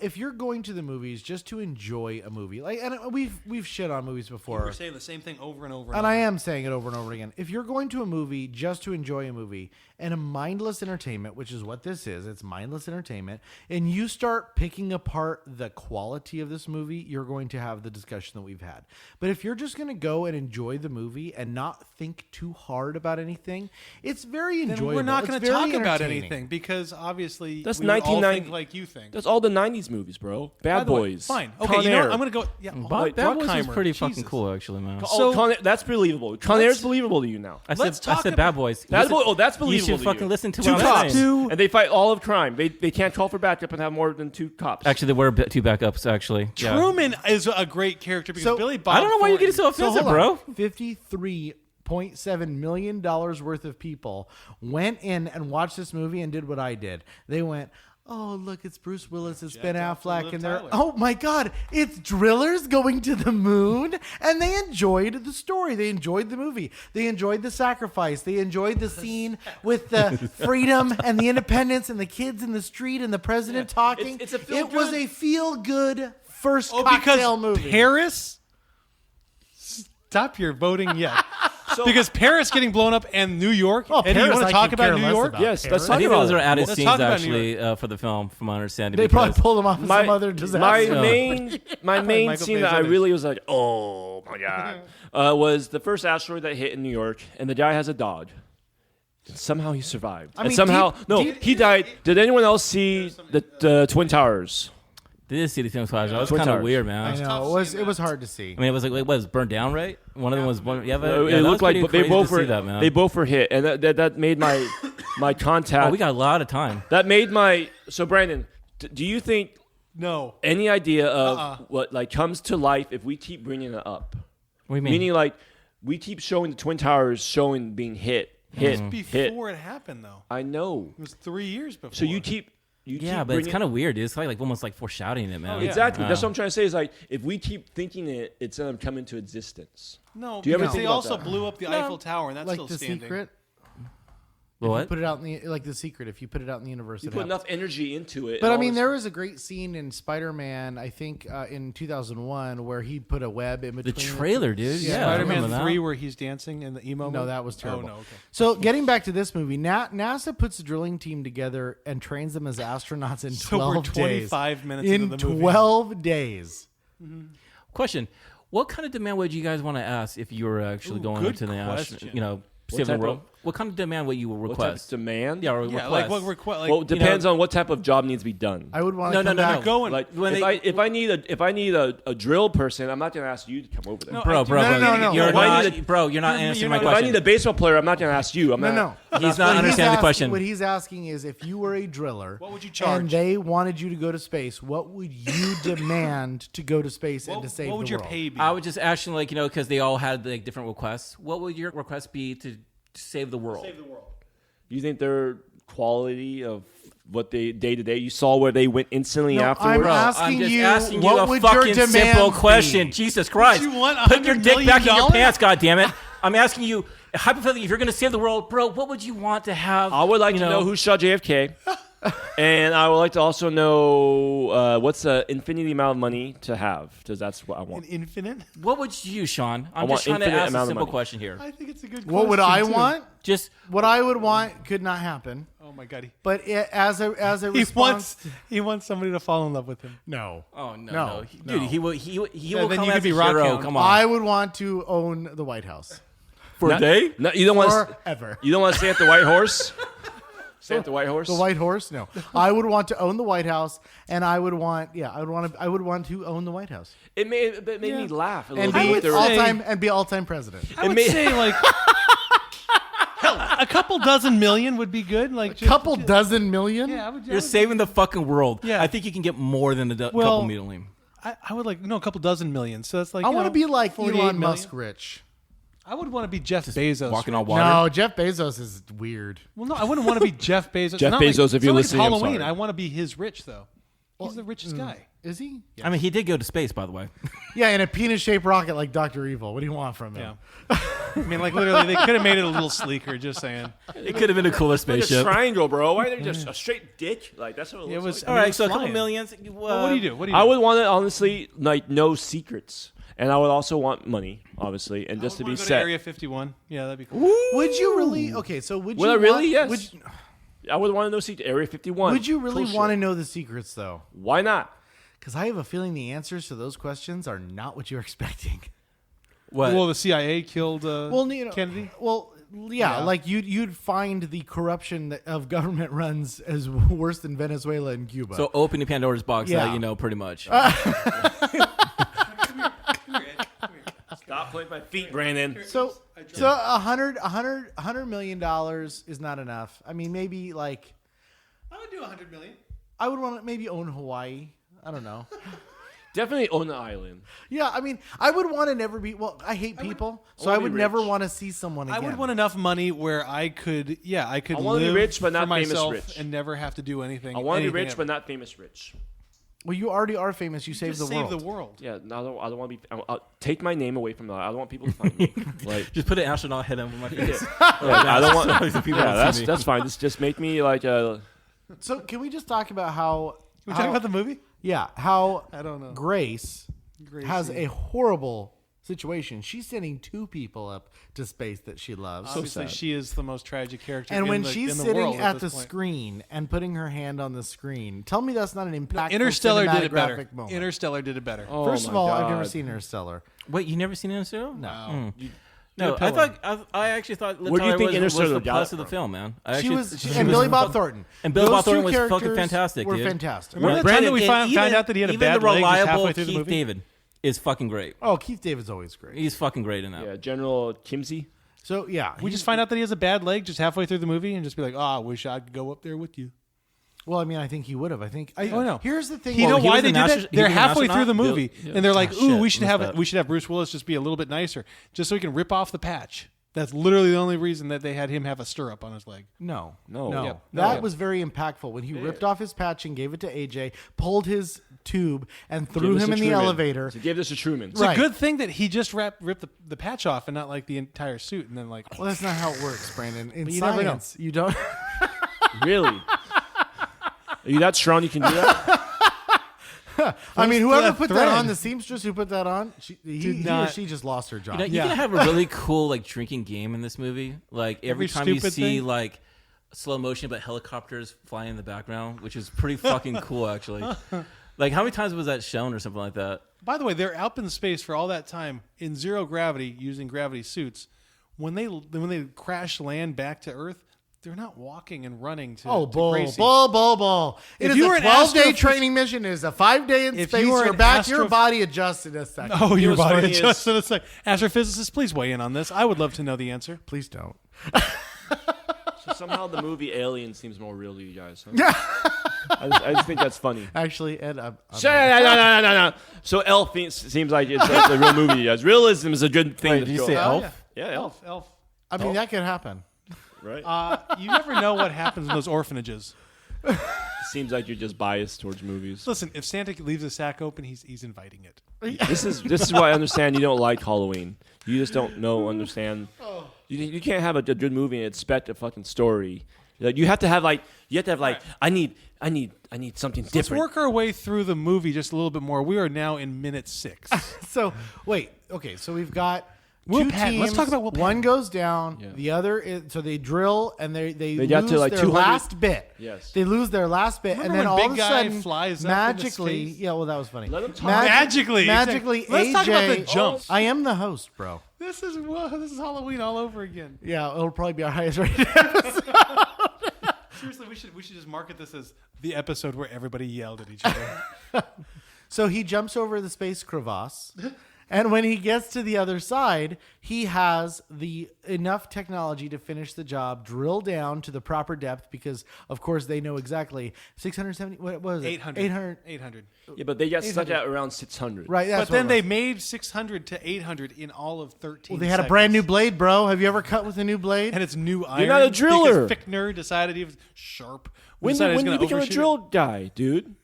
if you're going to the movies just to enjoy a movie, like, and we've shit on movies before, We're saying the same thing over and over. and I am saying it over and over again. If you're going to a movie just to enjoy a movie and a mindless entertainment, which is what this is, it's mindless entertainment, and you start picking apart the quality of this movie, you're going to have the discussion that we've had. But if you're just going to go and enjoy the movie and not think too hard about anything, it's very Then enjoyable. we're not going to talk about entertaining. anything because obviously That's we all 1990 think like you think. That's all the '90s movies, bro. By Bad the way, Boys. fine. Okay, Con you know what? Air. I'm gonna go. Yeah, But that was Bruckheimer. pretty fucking Jesus. cool, actually, man. Oh, So- that's believable. Con Air's believable to you now. I let's said, I talk said about- Bad Boys. That's Listen, that's you believable. should to fucking you. listen to Two what I'm cops, saying. and they fight all of crime. They can't call for backup and have more than two cops. Actually, there were two backups, actually. Yeah. Truman is a great character because So- Billy Bob. I don't know why you're getting so Thornton- offensive, hold on. bro. $53.7 million worth of people went in and watched this movie and did what I did. They went, oh, look, it's Bruce Willis, it's Ben out to Affleck, Liv and they're, Tyler. oh my God, it's drillers going to the moon. And they enjoyed the story. They enjoyed the movie. They enjoyed the sacrifice. They enjoyed the scene with the freedom and the independence and the kids in the street and the president talking. It's a it was a feel-good first Oh, cocktail because movie. Paris. Stop your voting yet. Because Paris getting blown up and New York. Oh, Eddie, you Paris want I to talk could care about New less York? about. Yes, let's Paris. talk I think about those are it. added Let's scenes, talk about New actually, for the film, from my understanding. They because probably pulled them off of some other My disaster. main Michael scene that I Bay's really was like, oh my god, was the first asteroid that hit in New York, and the guy has a dog. And somehow he survived. I and mean, somehow, deep- he died. Did anyone else see the Twin Towers? did see the film flash. That was Twin kind of Towers. weird, I man. know it was hard to see. I mean, it was like, it was burned down, right? One of them was one. Yeah, but It that was looked like pretty they crazy both to were see that, man. they both were hit, and that made my contact. Oh, we got a lot of time. that made my so Brandon. Do you think No. any idea of what like comes to life if we keep bringing it up? What do you mean? Meaning, like, we keep showing the Twin Towers showing being hit. Before it happened, though. I know. It was 3 years before. So you keep yeah, but it's kind of weird, dude. It's like almost like foreshadowing it, man. yeah. exactly. Yeah. That's what I'm trying to say. Is like if we keep thinking it, it's gonna come into existence. No, Do you ever because think they about also that? blew up the Eiffel Tower, and that's Like still The standing. Secret. What? Put it out in the like The Secret. If you put it out in the universe, You it put happens. enough energy into it. But and I all mean, this- there was a great scene in Spider-Man, I think in 2001, where he put a web in The between. trailer, dude. Yeah, Yeah, I remember Spider-Man that. 3 where he's dancing in the emo No, mode? that was terrible. Oh, no, okay. So getting back to this movie, NASA puts a drilling team together and trains them as astronauts in So 12 we're days. 25 minutes in into the movie. 12 days. Question: what kind of demand would you guys want to ask if you were actually Ooh, going good up to the question. What save the type world? of- What kind of demand would you what type of request? demand. Yeah, or Yeah, request. like what request? Like, Well, it depends on what type of job needs to be done. I would want No, to come no, no, back. no. going. Like when if I need a drill person, I'm not gonna ask you to come over there. No, Bro, I- bro, No, bro, no, no. you're If I not, need bro, you're not You're answering not- my If I question. need a baseball player, I'm not gonna ask you. I'm No, not. no. He's not What understanding the asking- question. What he's asking is, if you were a driller, What would you charge? and they wanted you to go to space, what would you demand to go to space and to save what would the your world? pay be? I would just actually because they all had like different requests. What would your request be to save the world? You think their quality of what they day to day? You saw where they went instantly No, afterwards. I'm Bro, asking I'm just you, asking what you a would your fucking demand simple be? question. Jesus Christ. you want Put your $100 dick back in your million? pants, goddammit. I'm asking you, hypothetically, if you're going to save the world, bro, what would you want to have? I would like you to know who shot JFK, and I would like to also know what's the infinity amount of money to have, because that's what I An want. infinite? What would you, Sean? I'm want just trying to infinite ask a amount of simple money. question here. I think it's a good question. What would I too. want? Just What I would want could not happen. Oh my god. But as a He response, wants somebody to fall in love with him. no. oh no, No, dude, no. he will then come you as could be a Rock hero. Hound. Come on, I would want to own the White House for a day. No, you don't want to. forever. You don't want to stay at the White Horse. Stay at the White Horse. The White Horse? No. I would want to own the White House, and I would want to own the White House It made me laugh a little and bit. be all-time president. I would say like hell, a couple dozen million would be good. Like just, Couple dozen million? Yeah, I would. You're saving the fucking world. Yeah. I think you can get more than a couple million. I would like a couple dozen million. So that's like I want to be like 48 Elon million. Musk rich. I would want to be Jeff Bezos. Walking on water. No, Jeff Bezos is weird. Well, no, I wouldn't want to be Jeff Bezos. Jeff Not like- Bezos, if it's you're not like listening, I'm Halloween. sorry. I want to be his rich though. He's the richest guy. Is he? I mean, he did go to space, by the way. Yeah, in a penis-shaped rocket like Dr. Evil. What do you want from him? Yeah. I mean, like literally, they could have made it a little sleeker. Just saying. It could have been a cooler Like a spaceship. triangle, bro. Why are they just a straight dick? Like that's what it It looks was. like. All I mean, right, so a couple flying. millions. Well, what do you do? What do you? I do? would want to honestly like no secrets, and I would also want money, obviously, and just to I would be wanna go set. Area 51. Yeah, that'd be cool. Would you really? Okay, so would Would you I really? want- Yes. Would, I would want to know secret. Area 51. would you really Cool want to shit. know the secrets, though? Why not? Because I have a feeling the answers to those questions are not what you're expecting. What? Well, the CIA killed Kennedy. Well, yeah, like you'd find the corruption of government runs as worse than Venezuela and Cuba. So open the Pandora's box. Yeah. That you know pretty much. Stop playing my feet, Brandon. So $100 million is not enough. I mean, maybe like I would do 100 million. I would want to maybe own Hawaii. I don't know. Definitely own the island. Yeah, I mean, I would want to never be. Well, I hate people, so I I wanna would be never rich. want to see someone again. I would want enough money where I could I wanna live be rich, but for not famous myself rich. and never have to do anything. I want to be anything rich, ever. but not famous rich. Well, you already are famous. You saved Just the save world. the world. Yeah, no, I don't want to be. I'll take my name away from that. I don't want people to find me. Like, Just put an astronaut head on my face. I don't want. So the people Yeah, don't see me. that's fine. Just make me like a. So, can we just talk about how? We talking about the movie? Yeah, how I don't know. Grace Gracie. has a horrible situation. She's sending two people up to space that she loves. Obviously, sad. she is the most tragic character. And in when the, she's in the sitting world at this the point. screen and putting her hand on the screen, tell me that's not an impactful Interstellar did it better. cinematographic moment. Interstellar did it better. Oh First my of all, I've never God. seen Interstellar. Wait, you never seen Interstellar? No. No, Get a I pillow. thought I actually thought Where do you Liv think Tyler was Interstellar the got plus it of the from? film, man. She was, and Billy Bob Thornton. And Billy Those Bob Thornton two was fucking characters fantastic, Were dude. fantastic. Remember the time that we found out that he had a even bad the leg just reliable halfway through the Keith movie? David is fucking great. Oh, Keith David's always great. He's fucking great in that. Yeah, General Kimsey. So yeah, We just find out that he has a bad leg just halfway through the movie and just be like, oh, I wish I could go up there with you. Well, I mean, I think he would have. I think. Oh, no. Here's the thing. You Well, know he why was they an did astro- that? he They're was an halfway through the astronaut? movie, Yeah. and they're like, Oh, "Ooh, shit. we should Missed have that. we should have Bruce Willis just be a little bit nicer, just so we can rip off the patch." That's literally the only reason that they had him have a stirrup on his leg. No. No. Yep. That No. was very impactful when he ripped off his patch and gave it to AJ, pulled his tube, and threw Give this him to in the Truman. elevator. So give this to Truman. It's Right. a good thing that he just ripped the patch off and not like the entire suit, and then like Well, that's not how it works, Brandon. In you never know. science, you don't. Really? Are you that strong? You can do that? I mean, whoever the put thread. that on, the seamstress who put that on, he or not- she just lost her job. You know, you Yeah. can have a really cool like drinking game in this movie. Like every Every time you stupid see thing? like slow motion but helicopters flying in the background, which is pretty fucking cool actually. Like how many times was that shown or something like that? By the way, they're out in space for all that time in zero gravity using gravity suits. When they crash land back to Earth, they're not walking and running to Oh, to bull. Gracie. It If is you a were an 12-day astro- training mission. It is a 5-day in If space. you were You're an back. Your astro- body adjusts in a second. Oh, your what's body funny is- adjusted a sec. Astrophysicists, please weigh in on this. I would love to know the answer. Please don't. So somehow the movie Alien seems more real to you guys. Huh? I just think that's funny. Actually, Ed, I'm No. So Elf seems like it's like the real movie, you guys. Realism is a good thing. Wait, to did you go- say Elf? Yeah, Elf. Elf. I mean, that could happen. Right. You never know what happens in those orphanages. Seems like you're just biased towards movies. Listen, if Santa leaves a sack open, he's inviting it. This is why I understand you don't like Halloween. You just don't understand. You can't have a good movie and expect a fucking story. Like, you have to have like I need something Let's different. work our way through the movie just a little bit more. We are now in minute 6. So, wait. Okay, so we've got Will two Patton. teams. Let's talk about Will One Patton. goes down. Yeah. The other is, so they drill and they got lose to, like, their 200 last bit. Yes. They lose their last bit, Remember and then when all Big of a Guy sudden, flies up into magically, space? yeah, well, that was funny. Let him talk. Magically. magically, Let's AJ. talk about the jumps. I am the host, bro. This is Halloween all over again. Yeah, it'll probably be our highest rated episode. Seriously, we should just market this as the episode where everybody yelled at each other. So he jumps over the space crevasse, and when he gets to the other side, he has the enough technology to finish the job, drill down to the proper depth, because of course they know exactly 670. What was it? 800. 800. Yeah, but they got stuck at around 600. Right. That's But then what it they was. made 600 to 800 in all of 13. Well, they had a brand new blade, bro. Have you ever cut with a new blade? And it's new iron. You're not a driller. Because Fichtner decided he was sharp. When decided he was did you gonna become a overshoot drill guy, dude?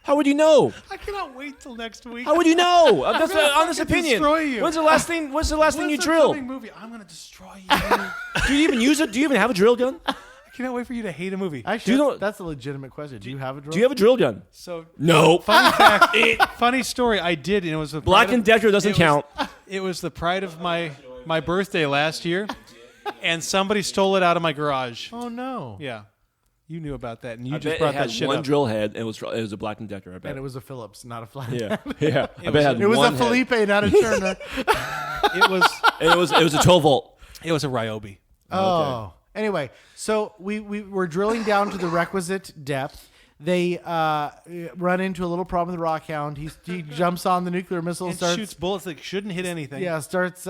How would you know? it. I cannot wait till next week. How would you know? That's gonna an honest fucking opinion. destroy you. When's the last thing? When's the last thing you What's the drilled? coming movie? I'm going to destroy you. Do you even use it? Do you even have a drill gun? I cannot wait for you to hate a movie. Actually, you know- that's a legitimate question. Do you have a drill? Do you have a drill gun? So, No. funny fact, funny story. I did, and it was the Black pride and of- Decker doesn't it was- count. It was the pride of my birthday last year, and somebody stole it out of my garage. Oh no! Yeah, you knew about that, and you I just bet brought it had that shit one up. drill head, and it was a Black and Decker. I bet. And it was a Phillips, not a flat. yeah, yeah. I bet it had It was one a head. Felipe, not a Turner. It was And it was a 12 volt. it was a Ryobi. Oh. Anyway, so we were drilling down to the requisite depth. They run into a little problem with the Rockhound. He jumps on the nuclear missile and It starts shoots bullets that shouldn't hit anything. starts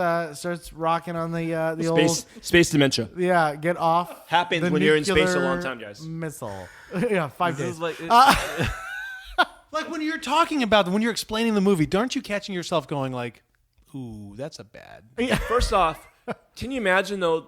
rocking on the old Space dementia. get off. Happens the when you're in space a nuclear long time, guys. Missile. Yeah, 5 This days. is like Like when you're talking about when you're explaining the movie, aren't you catching yourself going like, "Ooh, that's a bad." First off, can you imagine though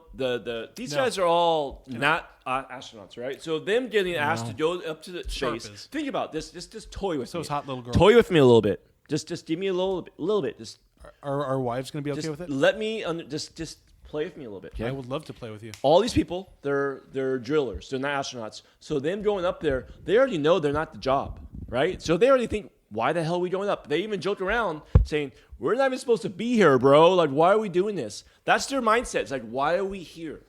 these guys are all not astronauts, right? So them getting asked to go up to the Sharp space. is. Think about this. Just toy with me. Those hot little girls. Toy with me a little bit. Just give me a little bit. Just Are our wives going to be okay just with it? let me just play with me a little bit. Okay? I would love to play with you. All these people, they're drillers. They're not astronauts. So them going up there, they already know they're not the job, right? So they already think, why the hell are we going up? They even joke around saying, we're not even supposed to be here, bro. Like, why are we doing this? That's their mindset. It's like, why are we here?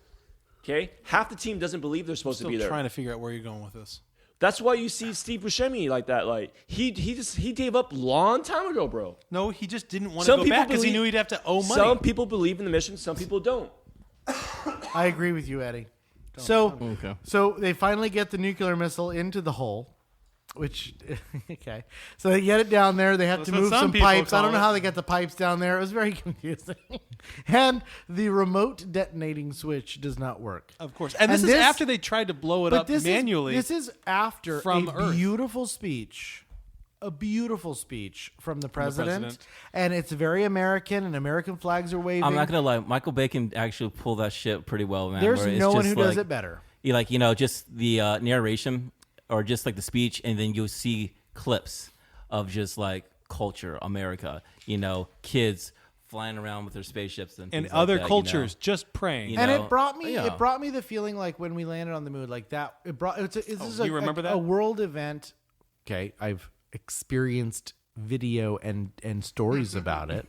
Okay? Half the team doesn't believe they're supposed Still to be there. trying to figure out where you're going with this. That's why you see Steve Buscemi like that. Like he gave up long time ago, bro. No, he just didn't want to Some go people back because he believe- knew he'd have to owe money. Some people believe in the mission, some people don't. I agree with you, Eddie. So they finally get the nuclear missile into the hole, which okay. So they get it down there. They have That's to what move some some people pipes. I call don't know it. how they get the pipes down there. It was very confusing. And the remote detonating switch does not work. Of course. And this is after they tried to blow it up manually. This is after from a Earth. beautiful speech. A beautiful speech from the president, president. and it's very American, and American flags are waving. I'm not gonna lie, Michael Bay can actually pull that shit pretty well, man. There's where it's no one just who does like- it better. Just the narration or just like the speech, and then you'll see clips of just like culture, America, kids flying around with their spaceships and and things like other that, cultures just praying. You And know, it brought me yeah. it brought me the feeling like when we landed on the moon, like that. It brought this is you remember that? a world event. Okay, I've experienced video and stories about it.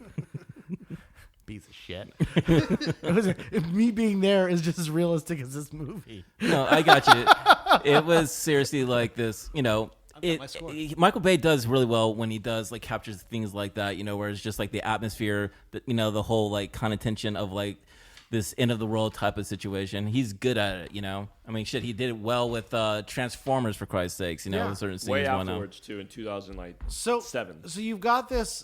Piece of shit. Me being there is just as realistic as this movie. No, I got you. It was seriously like this, my score. Michael Bay does really well when he does like captures things like that, where it's just like the atmosphere, the whole like kind of tension of like this end of the world type of situation. He's good at it, I mean, shit, he did it well with Transformers, for Christ's sakes, Yeah. certain scenes. Way whatnot. afterwards too, in 2007. So you've got this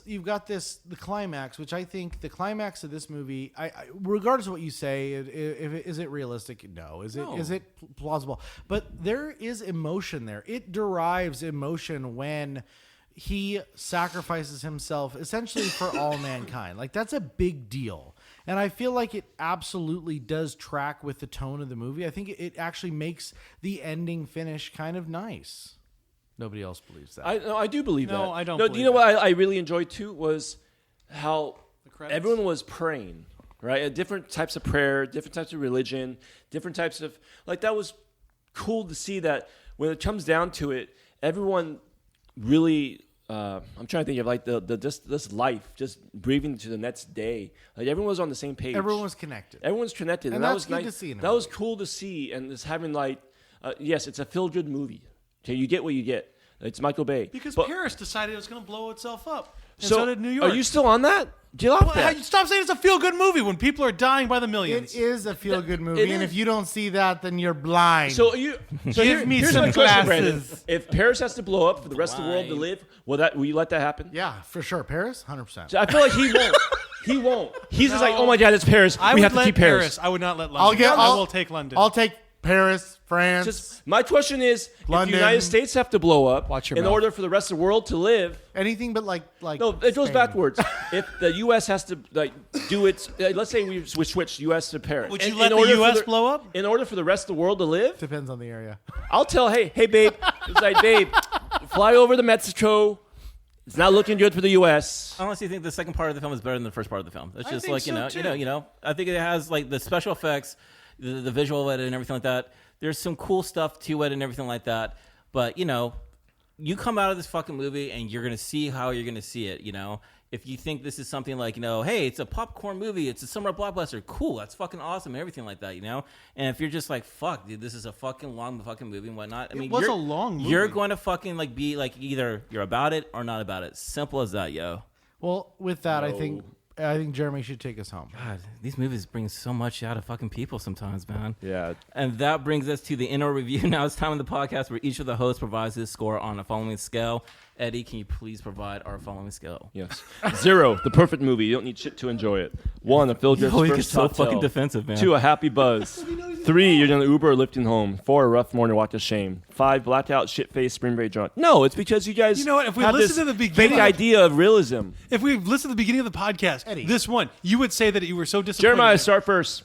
the climax, which I think the climax of this movie, I regardless of what you say, is it realistic? No. Is it plausible? But there is emotion there. It derives emotion when he sacrifices himself essentially for all mankind. Like, that's a big deal. And I feel like it absolutely does track with the tone of the movie. I think it actually makes the ending finish kind of nice. Nobody else believes that. I do believe that. No, I don't No, believe you know what I really enjoyed too was how credits? everyone was praying, right? Different types of prayer, different types of religion, different types of that was cool to see that when it comes down to it, everyone really. I'm trying to think of like this life, just breathing to the next day. Like everyone was on the same page. Everyone was connected. Everyone's connected, And that that's was good nice. to see in a That was movie. cool to see, and it's having yes, it's a feel-good movie. Okay, you get what you get. It's Michael Bay. Because But- Paris decided it was going to blow itself up. And so did New York. Are you still on that? Get off that. Stop saying it's a feel-good movie when people are dying by the millions. It is a feel-good movie, it and is. if you don't see that, then you're blind. So Give me here's some my question, Brandon. glasses. If Paris has to blow up for the rest of the world to live, will you let that happen? yeah, for sure. Paris, 100%. So I feel like he won't. He won't. He's just like, oh my God, it's Paris. I We would have to let keep Paris. I would not let London. I will take London. I'll take Paris, France. Just my question is, if London. the United States have to blow up Watch your in mouth. order for the rest of the world to live, anything but like no, it goes Spain. backwards. If the U.S. has to do its, let's say we switch U.S. to Paris. Would you In let the order for U.S. blow up? In order for the rest of the world to live, Depends on the area. I'll tell, hey, babe, it's like, babe, fly over the Mexico. It's not looking good for the U.S. I honestly think the second part of the film is better than the first part of the film. It's I just think like so, you know. I think it has like the special effects, the visual of it, and everything like that. There's some cool stuff to it and everything like that. But you come out of this fucking movie and you're gonna see how you're gonna see it. If you think this is something like, hey, it's a popcorn movie, it's a summer blockbuster, cool, that's fucking awesome, and everything like that, And if you're just like, fuck, dude, this is a fucking long fucking movie and whatnot. It was a long movie. You're going to fucking like be like either you're about it or not about it. Simple as that, yo. Well, with that, I think Jeremy should take us home. God, these movies bring so much out of fucking people sometimes, man. Yeah. And that brings us to the inner review. Now it's time in the podcast where each of the hosts provides his score on a following scale. Eddie, can you please provide our following scale? Yes. 0, the perfect movie. You don't need shit to enjoy it. 1, a Phil Drift's You get first so cocktail. fucking defensive, man. 2, a happy buzz. 3, you're gonna Uber or lifting home. 4, a rough morning walk to shame. 5, blackout, shit-faced, spring break drunk. No, it's because you guys. You know what? If we have listen this to the beginning fake of- idea of realism. If we listened to the beginning of the podcast, Eddie. this one, you would say that you were so disappointed. Jeremiah, start first.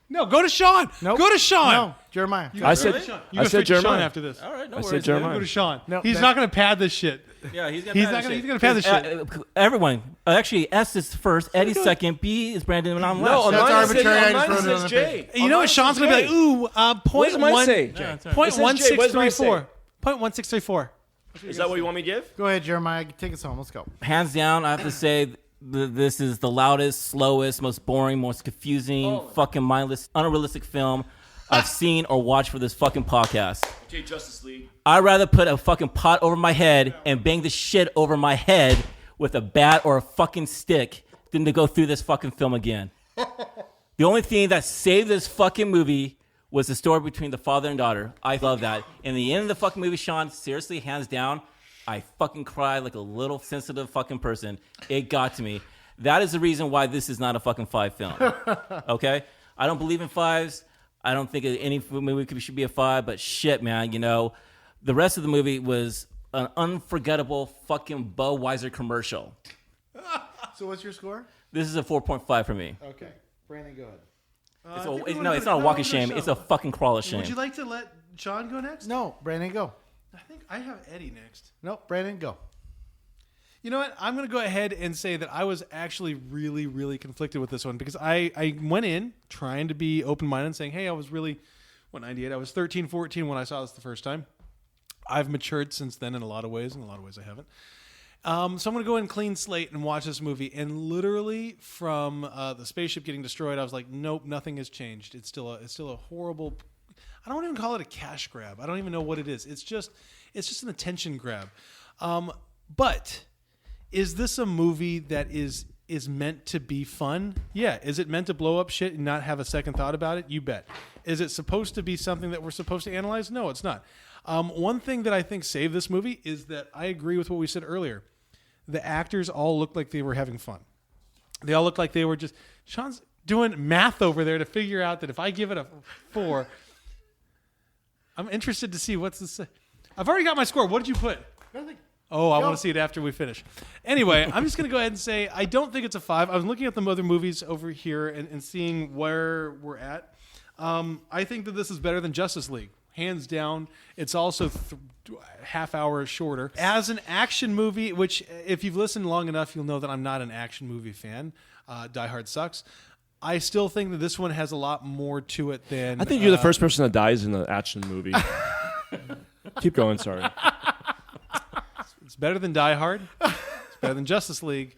No, go to Sean. Nope. Go to Sean. No, Jeremiah. I said. Sean. You I go said straight to Sean Jeremiah. after this. All right, no I worries. said Jeremiah. Go to Sean. No, he's that- not going to pad this shit. Yeah, he's He's not going to pad this shit. Everyone, actually, S is first, Eddie's second, B is Brandon, and I'm No, last. on That's mine it says- arbitrary. I on just mine it wrote it on says the J. page. You know what? Sean's going to be like, ooh, What point does mine one, say? point It says J. What does mine say? 1634. Point 1634. Is that what you want me to give? Go ahead, Jeremiah. Take us home. Let's go. Hands down, I have to say this is the loudest, slowest, most boring, most confusing, fucking mindless, unrealistic film I've seen or watched for this fucking podcast. Okay, Justice League. I'd rather put a fucking pot over my head and bang the shit over my head with a bat or a fucking stick than to go through this fucking film again. The only thing that saved this fucking movie was the story between the father and daughter. I love that. In the end of the fucking movie, Sean, seriously, hands down, I fucking cried like a little sensitive fucking person. It got to me. That is the reason why this is not a fucking 5 film. Okay? I don't believe in 5s. I don't think any movie should be a 5, but shit, man, the rest of the movie was an unforgettable fucking Budweiser commercial. So what's your score? This is a 4.5 for me. Okay. Brandon, go ahead. It's not a walk of shame. It's a fucking crawl of shame. Would you like to let Sean go next? No, Brandon, go. I think I have Eddie next. No, Brandon, go. You know what? I'm going to go ahead and say that I was actually really, really conflicted with this one because I went in trying to be open-minded and saying, hey, I was really, 98? I was 13, 14 when I saw this the first time. I've matured since then in a lot of ways. In a lot of ways, I haven't. So I'm going to go in clean slate and watch this movie. And literally from the spaceship getting destroyed, I was like, nope, nothing has changed. It's still a horrible. I don't even call it a cash grab. I don't even know what it is. It's just an attention grab. But is this a movie that is meant to be fun? Yeah. Is it meant to blow up shit and not have a second thought about it? You bet. Is it supposed to be something that we're supposed to analyze? No, it's not. One thing that I think saved this movie is that I agree with what we said earlier. The actors all looked like they were having fun. They all looked like they were just... Sean's doing math over there to figure out that if I give it a 4... I'm interested to see what's the... I've already got my score. What did you put? Nothing. Oh, I want to see it after we finish. Anyway, I'm just going to go ahead and say I don't think it's a 5. I was looking at the other movies over here and seeing where we're at. I think that this is better than Justice League. Hands down. It's also half hour shorter. As an action movie, which if you've listened long enough, you'll know that I'm not an action movie fan. Die Hard sucks. I still think that this one has a lot more to it than... I think you're the first person that dies in an action movie. Keep going, sorry. It's better than Die Hard. It's better than Justice League.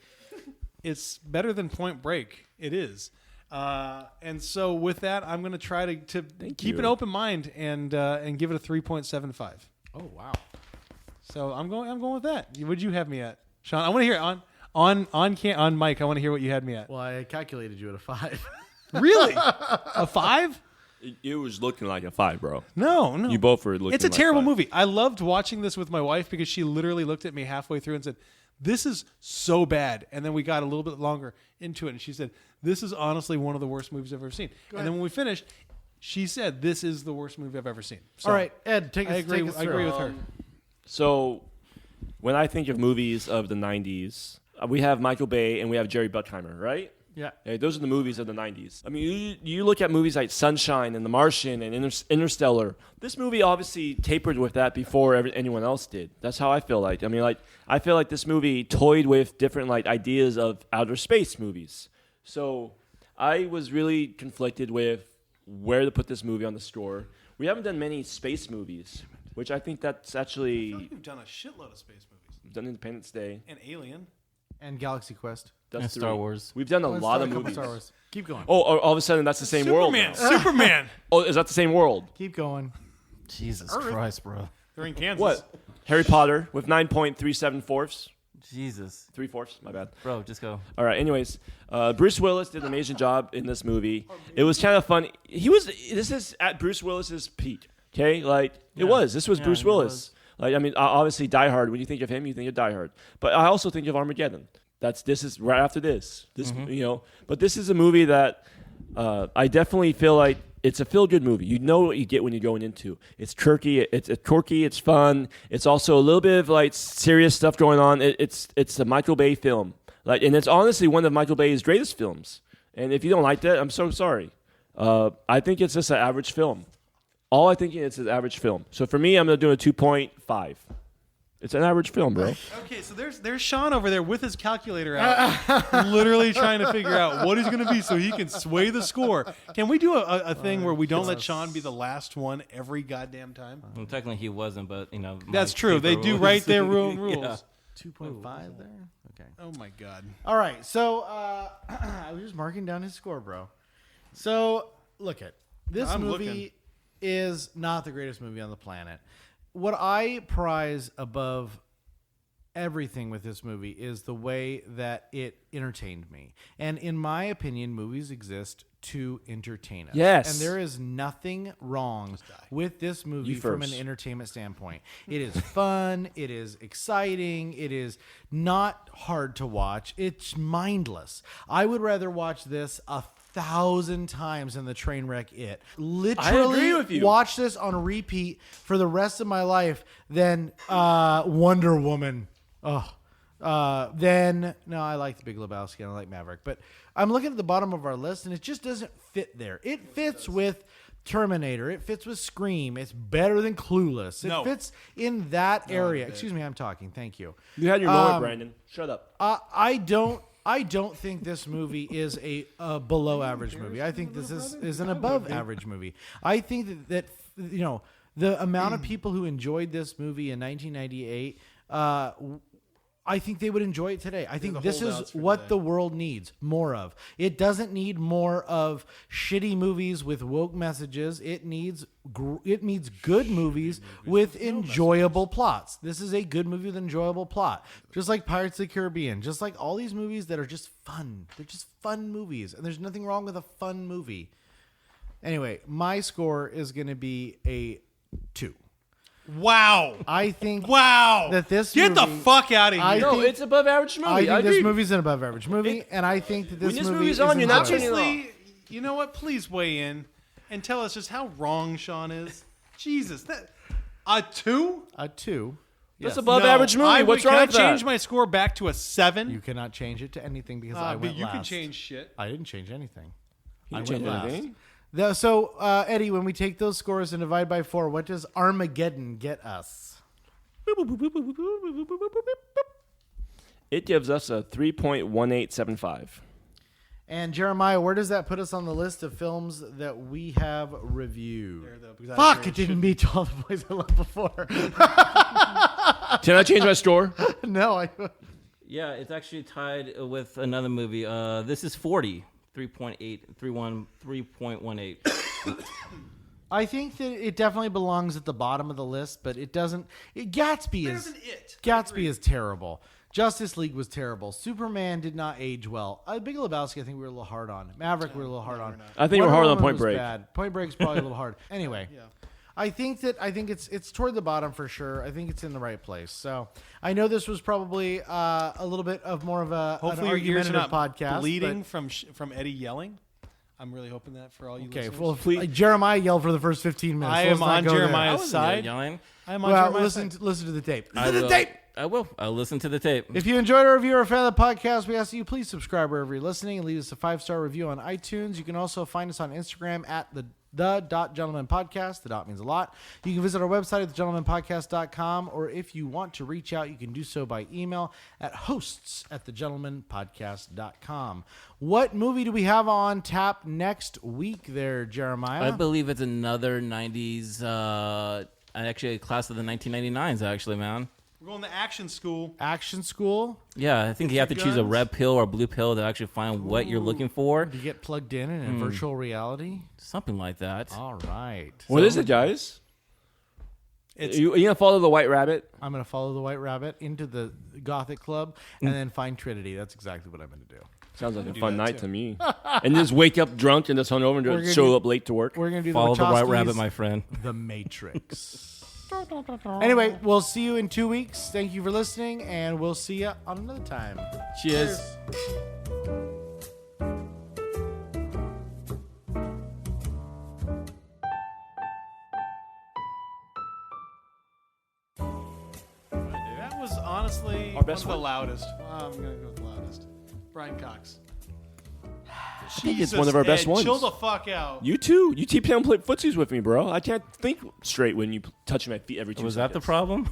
It's better than Point Break. It is. And so with that, I'm going to try to keep an open mind and give it a 3.75. Oh, wow. So I'm going with that. What'd you have me at, Sean? I want to hear On Mike, I want to hear what you had me at. Well, I calculated you at a 5. Really? A 5? It was looking like a 5, bro. No. You both were looking. It's a like terrible 5. movie. I loved watching this with my wife because she literally looked at me halfway through and said, "This is so bad." And then we got a little bit longer into it, and she said, "This is honestly one of the worst movies I've ever seen." And then when we finished, she said, "This is the worst movie I've ever seen." So All right, Ed, I agree with her. So, when I think of movies of the 90s, we have Michael Bay and we have Jerry Bruckheimer, right? Yeah. Yeah, those are the movies of the 90s. I mean, you look at movies like Sunshine and The Martian and Interstellar. This movie obviously tapered with that before anyone else did. That's how I feel like. I mean, I feel like this movie toyed with different ideas of outer space movies. So I was really conflicted with where to put this movie on the score. We haven't done many space movies, which I think that's actually... I feel like we've done a shitload of space movies. We've done Independence Day. And Alien. And Galaxy Quest. That's And 3. Star Wars. We've done a Let's lot start of a couple movies. Star Wars. Keep going. Oh, all of a sudden that's the same world now. Superman. Oh, is that the same world? Keep going. Jesus Christ, bro. They're in Kansas. What? Harry Potter with 9.37 Jesus. 3/4, my bad. Bro, just go. All right, anyways, Bruce Willis did an amazing job in this movie. It was kind of fun. This is at Bruce Willis's peak, okay? This was Bruce it Willis. Obviously Die Hard, when you think of him, you think of Die Hard. But I also think of Armageddon. This is right after this. But this is a movie that I definitely feel like it's a feel-good movie. You know what you get when you're going into. It's quirky, it's quirky, it's fun. It's also a little bit of serious stuff going on. It's a Michael Bay film. And it's honestly one of Michael Bay's greatest films. And if you don't like that, I'm so sorry. I think it's just an average film. All I think it's an average film. So for me, I'm going to do a 2.5. It's an average film, bro. Okay, so there's Sean over there with his calculator out, literally trying to figure out what he's going to be so he can sway the score. Can we do a thing where we don't let Sean be the last one every goddamn time? Well, technically he wasn't, but That's true. They do write their own rules. Yeah. 2.5 there? Okay. Oh my god. All right. So I was just marking down his score, bro. So look at this I'm movie looking. is not the greatest movie on the planet. What I prize above everything with this movie is the way that it entertained me. And in my opinion, movies exist to entertain us. Yes. And there is nothing wrong with this movie from an entertainment standpoint. It is fun. It is exciting. It is not hard to watch. It's mindless. I would rather watch this 1,000 times than the train wreck It. Literally I agree with you. watch this on repeat for the rest of my life than Wonder Woman. Then I like The Big Lebowski and I like Maverick, but I'm looking at the bottom of our list and it just doesn't fit there. It fits with Terminator. It fits with Scream. It's better than Clueless. It fits in that area. Excuse me, I'm talking. Thank you. You had your moment, Brandon. Shut up. I don't think this movie is a below average movie. I think this is an above average movie. I think that the amount of people who enjoyed this movie in 1998, I think they would enjoy it today. I think this is what the world needs more of. It doesn't need more of shitty movies with woke messages. It needs good movies with enjoyable plots. This is a good movie with an enjoyable plot. Just like Pirates of the Caribbean. Just like all these movies that are just fun. They're just fun movies. And there's nothing wrong with a fun movie. Anyway, my score is going to be a 2. Wow. I think Wow. that this Get movie, the fuck out of here. No, it's above average movie. I think this agree. movie's an above average movie, and I think that this When this movie movie's is on, you're not enjoyable. turning it off. Honestly, you know what? Please weigh in and tell us just how wrong Sean is. Jesus, that a 2? A 2. That's Yes. above average movie. What's wrong with Can I that? change my score back to a 7? You cannot change it to anything because I but went you can last. change shit. I didn't change anything. I didn't went change last. anything? So, Eddie, when we take those scores and divide by 4, what does Armageddon get us? It gives us a 3.1875. And Jeremiah, where does that put us on the list of films that we have reviewed? There, Fuck, it didn't beat All the Boys I Loved Before. Can I change my score? No, Yeah, it's actually tied with another movie. This is 40. 3.18. I think that it definitely belongs at the bottom of the list, but it doesn't. Gatsby Better is than It. Gatsby is terrible. Justice League was terrible. Superman did not age well. Big Lebowski, I think we were a little hard on. Maverick, we were a little hard on. I think we're hard on Point Break. Bad. Point Break's probably a little hard. Anyway, I think it's toward the bottom for sure. I think it's in the right place. So I know this was probably a little bit of more of a Hopefully an your ears are not podcast, bleeding from Eddie yelling. I'm really hoping that for all you listeners. Well, Jeremiah yelled for the first 15 minutes. I so am let's not on go there. Jeremiah's side. Yelling. I am on Well, Jeremiah's listen side. to the tape. I Listen to the will. tape. I will. I'll listen to the tape. If you enjoyed our review or fan of the podcast, we ask that you please subscribe wherever you're listening and leave us a 5-star review on iTunes. You can also find us on Instagram at the Gentleman Podcast. The dot means a lot. You can visit our website at thegentlemanpodcast.com, or if you want to reach out, you can do so by email at hosts@thegentlemanpodcast.com. What movie do we have on tap next week there, Jeremiah? I believe it's another 90s, actually a class of the 1999s, actually, man. We're going to action school. Action School. Yeah, I think you have to choose a guns. red pill or a blue pill to actually find what you're looking for. Do you get plugged in virtual reality? Something like that. All right. What is it, guys? It's You gonna follow the White Rabbit? I'm going to follow the White Rabbit into the Gothic Club and then find Trinity. That's exactly what I'm going to do. Sounds like a do fun that night too. to me. And just wake up drunk and just hungover We're and gonna show do- up late to work. We're going to do Follow the the white Wachowskis, rabbit, my friend. The Matrix. Anyway, we'll see you in 2 weeks. Thank you for listening, and we'll see you on another time. Cheers. That was honestly Our best one of the one? loudest. I'm going to go with the loudest. Brian Cox. I think it's one of our best Ed, ones. Chill the fuck out. You too. You keep playing footsies with me, bro. I can't think straight when you touch my feet every 2 Was seconds. that the problem?